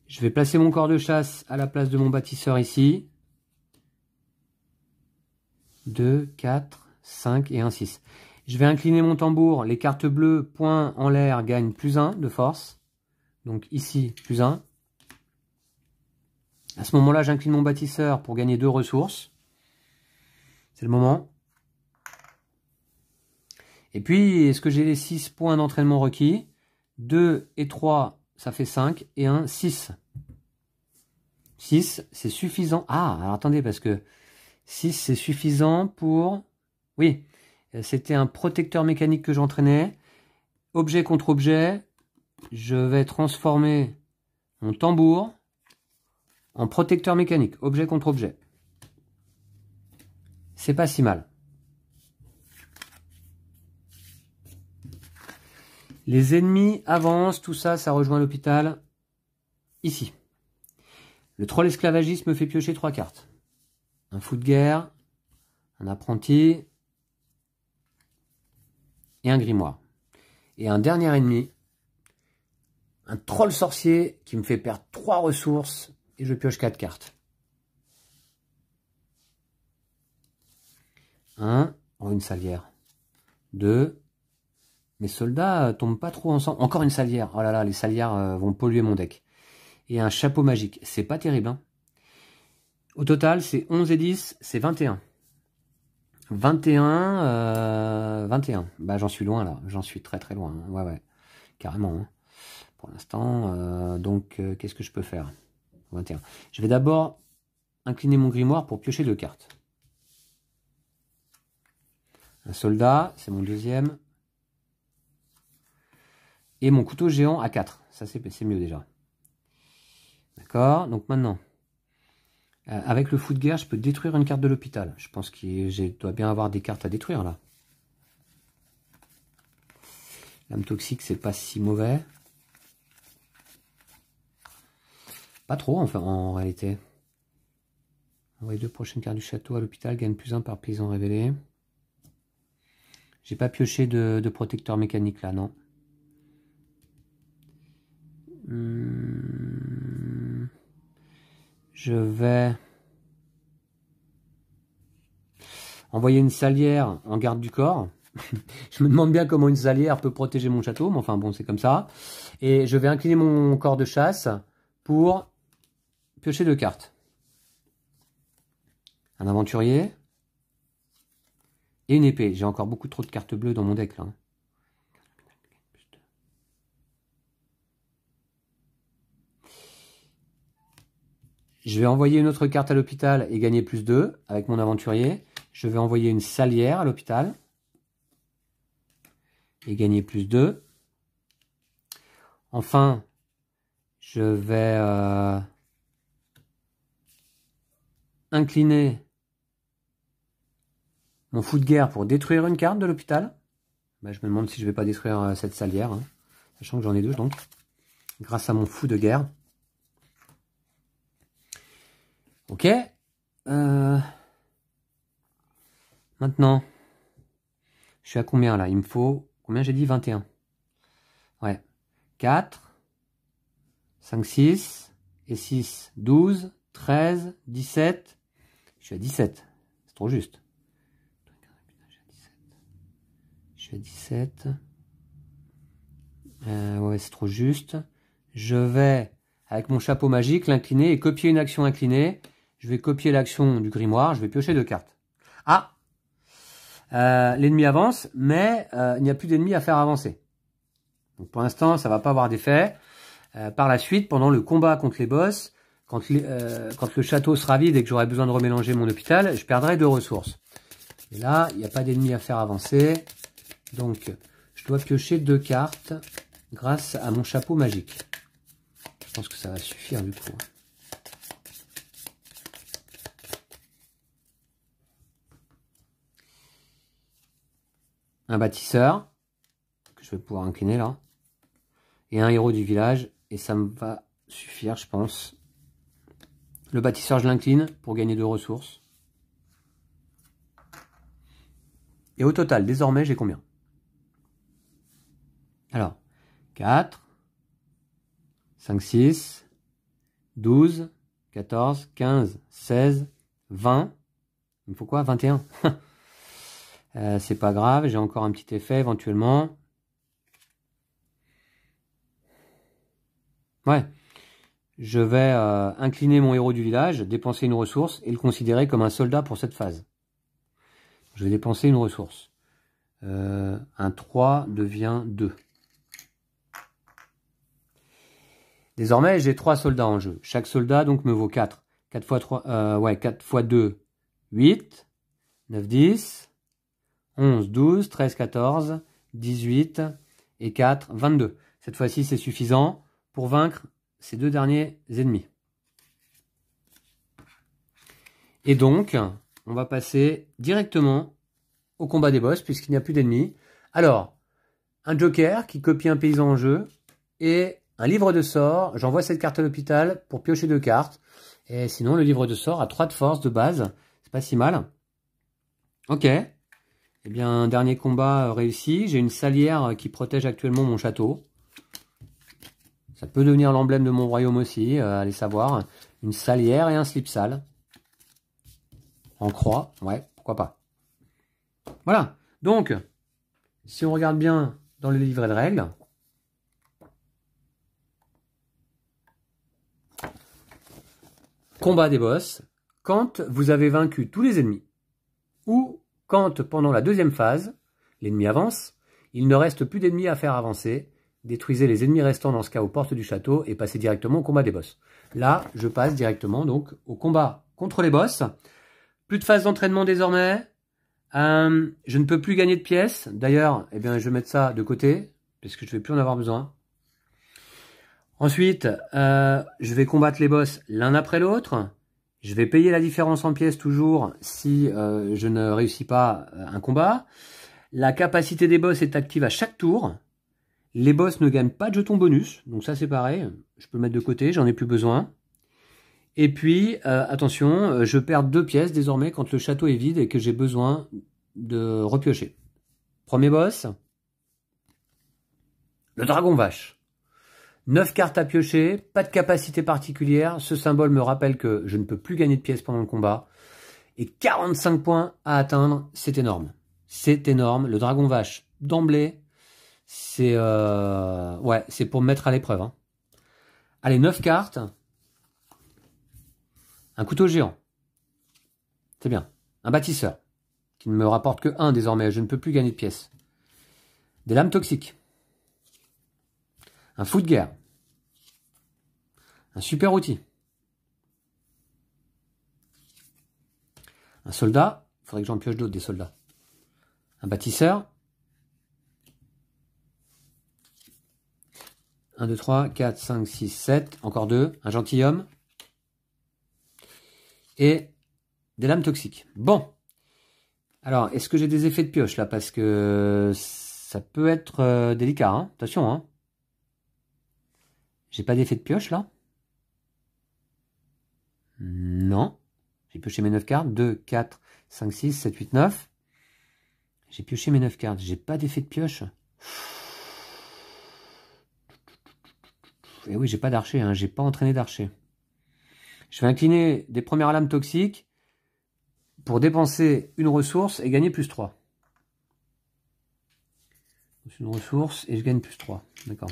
Je vais placer mon corps de chasse à la place de mon bâtisseur ici. 2, 4, 5 et 1, 6. Je vais incliner mon tambour. Les cartes bleues, points en l'air, gagnent plus 1 de force. Donc ici, plus 1. À ce moment-là, j'incline mon bâtisseur pour gagner 2 ressources. C'est le moment. Et puis, est-ce que j'ai les 6 points d'entraînement requis? 2 et 3, ça fait 5. Et 1, 6. 6, c'est suffisant. Ah, alors attendez, parce que 6, c'est suffisant pour... Oui, c'était un protecteur mécanique que j'entraînais. Objet contre objet, je vais transformer mon tambour en protecteur mécanique. Objet contre objet. C'est pas si mal. Les ennemis avancent, tout ça, ça rejoint l'hôpital. Ici. Le troll esclavagiste me fait piocher 3 cartes. Un fou de guerre, un apprenti et un grimoire. Et un dernier ennemi, un troll sorcier qui me fait perdre 3 ressources et je pioche 4 cartes. 1, oh, une salière. 2, mes soldats tombent pas trop ensemble. Encore une salière. Oh là là, les salières vont polluer mon deck. Et un chapeau magique. C'est pas terrible. Hein. Au total, c'est 11 et 10, c'est 21. 21. Bah, j'en suis loin là. J'en suis très très loin. Hein. Ouais. Carrément. Hein. Pour l'instant. Donc, qu'est-ce que je peux faire? 21. Je vais d'abord incliner mon grimoire pour piocher 2 cartes. Un soldat, c'est mon deuxième. Et mon couteau géant à 4. Ça, c'est mieux déjà. D'accord. Donc maintenant, avec le fou de guerre, je peux détruire une carte de l'hôpital. Je pense que je dois bien avoir des cartes à détruire là. L'âme toxique, c'est pas si mauvais. Pas trop, enfin, en réalité. Les 2 prochaines cartes du château à l'hôpital gagnent plus 1 par paysan révélé. J'ai pas pioché de protecteur mécanique là, non. Je vais envoyer une salière en garde du corps. Je me demande bien comment une salière peut protéger mon château, mais enfin bon, c'est comme ça. Et je vais incliner mon corps de chasse pour piocher 2 cartes. Un aventurier et une épée. J'ai encore beaucoup trop de cartes bleues dans mon deck là. Je vais envoyer une autre carte à l'hôpital et gagner plus 2 avec mon aventurier. Je vais envoyer une salière à l'hôpital et gagner plus 2. Enfin, je vais incliner mon fou de guerre pour détruire une carte de l'hôpital. Ben, je me demande si je ne vais pas détruire cette salière, hein, sachant que j'en ai 2 donc, grâce à mon fou de guerre. Ok. Maintenant, je suis à combien là? Il me faut, combien j'ai dit? 21. Ouais. 4, 5, 6, et 6, 12, 13, 17. Je suis à 17. C'est trop juste. Je suis à 17. Ouais, c'est trop juste. Je vais, avec mon chapeau magique, l'incliner et copier une action inclinée. Je vais copier l'action du grimoire. Je vais piocher 2 cartes. Ah, l'ennemi avance, mais il n'y a plus d'ennemis à faire avancer. Donc pour l'instant, ça va pas avoir d'effet. Par la suite, pendant le combat contre les boss, quand le château sera vide et que j'aurai besoin de remélanger mon hôpital, je perdrai 2 ressources. Et là, il n'y a pas d'ennemis à faire avancer. Donc, je dois piocher 2 cartes grâce à mon chapeau magique. Je pense que ça va suffire du coup. Un bâtisseur, que je vais pouvoir incliner là. Et un héros du village. Et ça me va suffire, je pense. Le bâtisseur, je l'incline pour gagner 2 ressources. Et au total, désormais, j'ai combien? Alors, 4, 5, 6, 12, 14, 15, 16, 20. Il me faut quoi? 21. C'est pas grave, j'ai encore un petit effet éventuellement. Ouais. Je vais incliner mon héros du village, dépenser une ressource et le considérer comme un soldat pour cette phase. Je vais dépenser une ressource. Un 3 devient 2. Désormais, j'ai 3 soldats en jeu. Chaque soldat donc me vaut 4. 4 fois 3, 4 fois 2, 8, 9, 10, 11, 12, 13, 14, 18 et 4, 22. Cette fois-ci, c'est suffisant pour vaincre ces 2 derniers ennemis. Et donc, on va passer directement au combat des boss puisqu'il n'y a plus d'ennemis. Alors, un joker qui copie un paysan en jeu et un livre de sort. J'envoie cette carte à l'hôpital pour piocher 2 cartes. Et sinon, le livre de sort a 3 de force de base. C'est pas si mal. Ok. Eh bien, dernier combat réussi. J'ai une salière qui protège actuellement mon château. Ça peut devenir l'emblème de mon royaume aussi, allez savoir. Une salière et un slip sale. En croix, ouais, pourquoi pas. Voilà, donc, si on regarde bien dans le livret de règles, combat des boss, quand vous avez vaincu tous les ennemis, ou quand pendant la deuxième phase, l'ennemi avance, il ne reste plus d'ennemis à faire avancer, détruisez les ennemis restants dans ce cas aux portes du château et passez directement au combat des boss. Là, je passe directement donc au combat contre les boss. Plus de phase d'entraînement désormais. Je ne peux plus gagner de pièces. D'ailleurs, eh bien, je vais mettre ça de côté parce que je ne vais plus en avoir besoin. Ensuite, je vais combattre les boss l'un après l'autre. Je vais payer la différence en pièces toujours si je ne réussis pas un combat. La capacité des boss est active à chaque tour. Les boss ne gagnent pas de jetons bonus, donc ça c'est pareil. Je peux le mettre de côté, j'en ai plus besoin. Et puis, attention, je perds 2 pièces désormais quand le château est vide et que j'ai besoin de repiocher. Premier boss, le dragon vache. 9 cartes à piocher, pas de capacité particulière. Ce symbole me rappelle que je ne peux plus gagner de pièces pendant le combat. Et 45 points à atteindre, c'est énorme. C'est énorme. Le dragon vache, d'emblée, c'est ouais, c'est pour me mettre à l'épreuve. Hein. Allez, 9 cartes. Un couteau géant. C'est bien. Un bâtisseur. Qui ne me rapporte que 1 désormais. Je ne peux plus gagner de pièces. Des lames toxiques. Un fou de guerre. Un super outil. Un soldat. Il faudrait que j'en pioche d'autres des soldats. Un bâtisseur. 1, 2, 3, 4, 5, 6, 7. Encore 2. Un gentilhomme. Et des lames toxiques. Bon. Alors, est-ce que j'ai des effets de pioche là? Parce que ça peut être délicat. Hein. Attention. Hein. J'ai pas d'effet de pioche là? Non. J'ai pioché mes 9 cartes. 2, 4, 5, 6, 7, 8, 9. J'ai pioché mes 9 cartes. J'ai pas d'effet de pioche. Et oui, j'ai pas d'archer. Hein. J'ai pas entraîné d'archer. Je vais incliner des premières lames toxiques pour dépenser une ressource et gagner plus 3. Une ressource et je gagne plus 3. D'accord.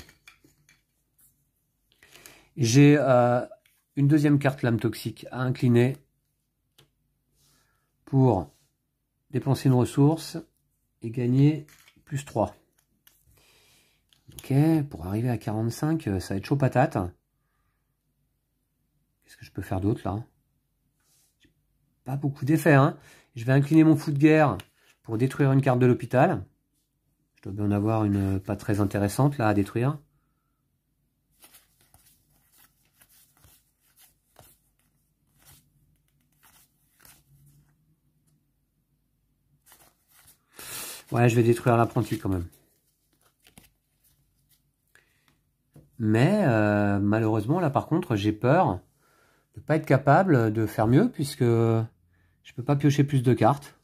J'ai une deuxième carte lame toxique à incliner pour dépenser une ressource et gagner plus 3. Donc Ok, pour arriver à 45, ça va être chaud patate. Qu'est-ce que je peux faire d'autre là? Pas beaucoup d'effets, hein. Je vais incliner mon fou de guerre pour détruire une carte de l'hôpital. Je dois bien en avoir une pas très intéressante là à détruire. Ouais, je vais détruire l'apprenti quand même. Mais malheureusement, là par contre, j'ai peur de ne pas être capable de faire mieux puisque je peux pas piocher plus de cartes.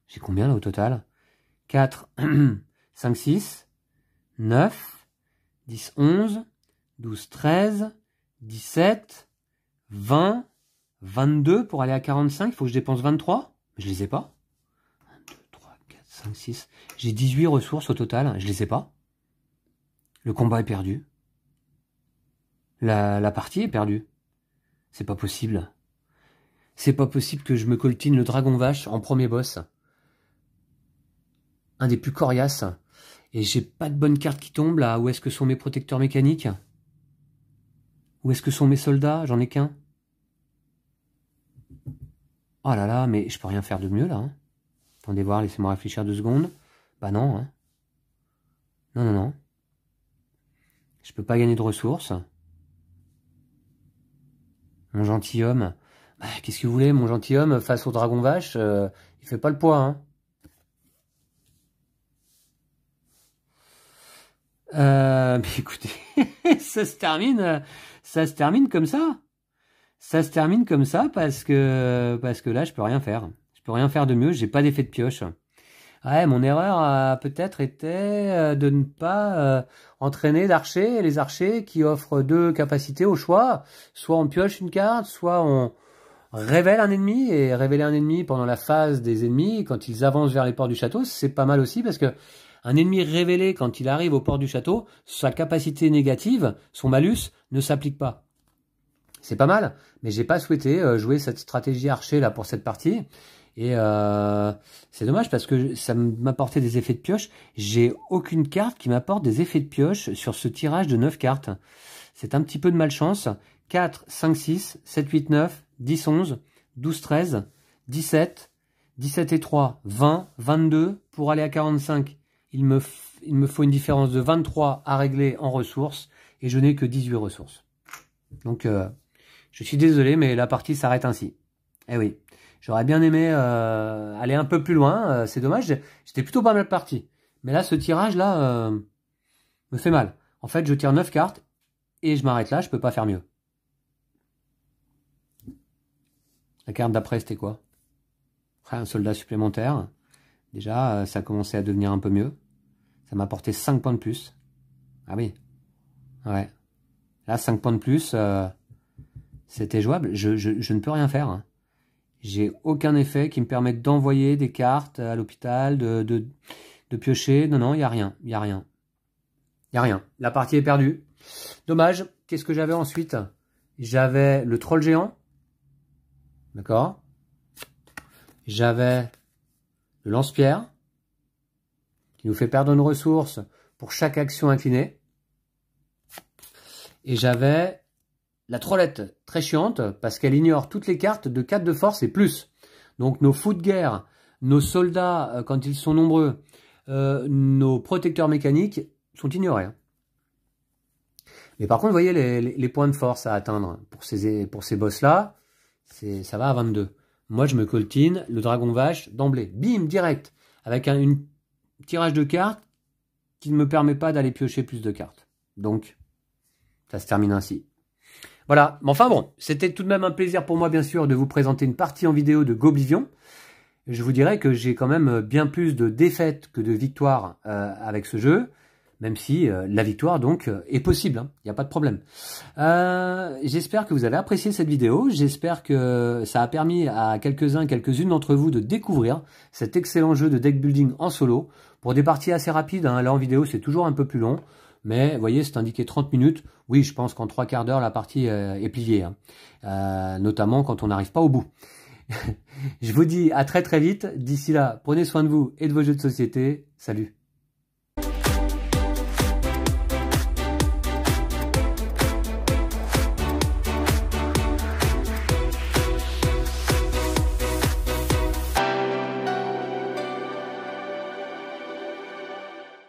J'ai combien là au total? 4, 5, 6, 9, 10, 11, 12, 13, 17, 20, 22 pour aller à 45. Il faut que je dépense 23. Mais je les ai pas. 1, 2, 3, 4, 5, 6. J'ai 18 ressources au total. Je les ai pas. Le combat est perdu. La partie est perdue. C'est pas possible. C'est pas possible que je me coltine le dragon vache en premier boss. Un des plus coriaces. Et j'ai pas de bonne carte qui tombe là. Où est-ce que sont mes protecteurs mécaniques? Où est-ce que sont mes soldats? J'en ai qu'un. Oh là là, mais je peux rien faire de mieux là. Hein. Attendez voir, laissez-moi réfléchir 2 secondes. Bah non. Hein. Non, non, non. Je peux pas gagner de ressources. Mon gentilhomme. Bah, qu'est-ce que vous voulez, mon gentilhomme, face au dragon vache, il fait pas le poids, hein. Mais écoutez, ça se termine comme ça. Ça se termine comme ça parce que là, je peux rien faire. Je peux rien faire de mieux, j'ai pas d'effet de pioche. Ouais, mon erreur a peut-être été de ne pas entraîner d'archers, les archers qui offrent 2 capacités au choix. Soit on pioche une carte, soit on révèle un ennemi, et révéler un ennemi pendant la phase des ennemis, quand ils avancent vers les portes du château, c'est pas mal aussi, parce que un ennemi révélé, quand il arrive aux portes du château, sa capacité négative, son malus, ne s'applique pas. C'est pas mal, mais j'ai pas souhaité jouer cette stratégie archer là pour cette partie. Et c'est dommage parce que ça m'apportait des effets de pioche. J'ai aucune carte qui m'apporte des effets de pioche sur ce tirage de 9 cartes. C'est un petit peu de malchance. 4, 5, 6, 7, 8, 9, 10, 11, 12, 13, 17, 17 et 3, 20, 22. Pour aller à 45, il me faut une différence de 23 à régler en ressources. Et je n'ai que 18 ressources. Donc, je suis désolé, mais la partie s'arrête ainsi. Eh oui. J'aurais bien aimé aller un peu plus loin. C'est dommage, j'étais plutôt pas mal parti. Mais là, ce tirage-là me fait mal. En fait, je tire 9 cartes et je m'arrête là, je peux pas faire mieux. La carte d'après, c'était quoi? Un soldat supplémentaire. Déjà, ça commençait à devenir un peu mieux. Ça m'a apporté 5 points de plus. Ah oui. Ouais. Là, 5 points de plus, c'était jouable. Je ne peux rien faire. Hein. J'ai aucun effet qui me permette d'envoyer des cartes à l'hôpital, de piocher. Non, non, il n'y a rien. Il n'y a rien. Il n'y a rien. La partie est perdue. Dommage. Qu'est-ce que j'avais ensuite? J'avais le troll géant. D'accord. J'avais le lance-pierre, qui nous fait perdre une ressource pour chaque action inclinée. Et j'avais la trollette, très chiante, parce qu'elle ignore toutes les cartes de 4 de force et plus. Donc nos fous de guerre, nos soldats, quand ils sont nombreux, nos protecteurs mécaniques sont ignorés. Hein. Mais par contre, vous voyez les points de force à atteindre pour ces boss-là, ça va à 22. Moi, je me coltine le dragon vache d'emblée. Bim, direct, avec un tirage de cartes qui ne me permet pas d'aller piocher plus de cartes. Donc, ça se termine ainsi. Voilà, mais enfin bon, c'était tout de même un plaisir pour moi, bien sûr, de vous présenter une partie en vidéo de Goblivion. Je vous dirais que j'ai quand même bien plus de défaites que de victoires avec ce jeu, même si la victoire, donc, est possible, il n'y a pas de problème. J'espère que vous avez apprécié cette vidéo, j'espère que ça a permis à quelques-unes d'entre vous de découvrir cet excellent jeu de deck building en solo, pour des parties assez rapides, hein. Là en vidéo c'est toujours un peu plus long, mais vous voyez c'est indiqué 30 minutes, oui je pense qu'en 3/4 d'heure la partie est pliée, hein. Notamment quand on n'arrive pas au bout. Je vous dis à très très vite, d'ici là prenez soin de vous et de vos jeux de société, salut.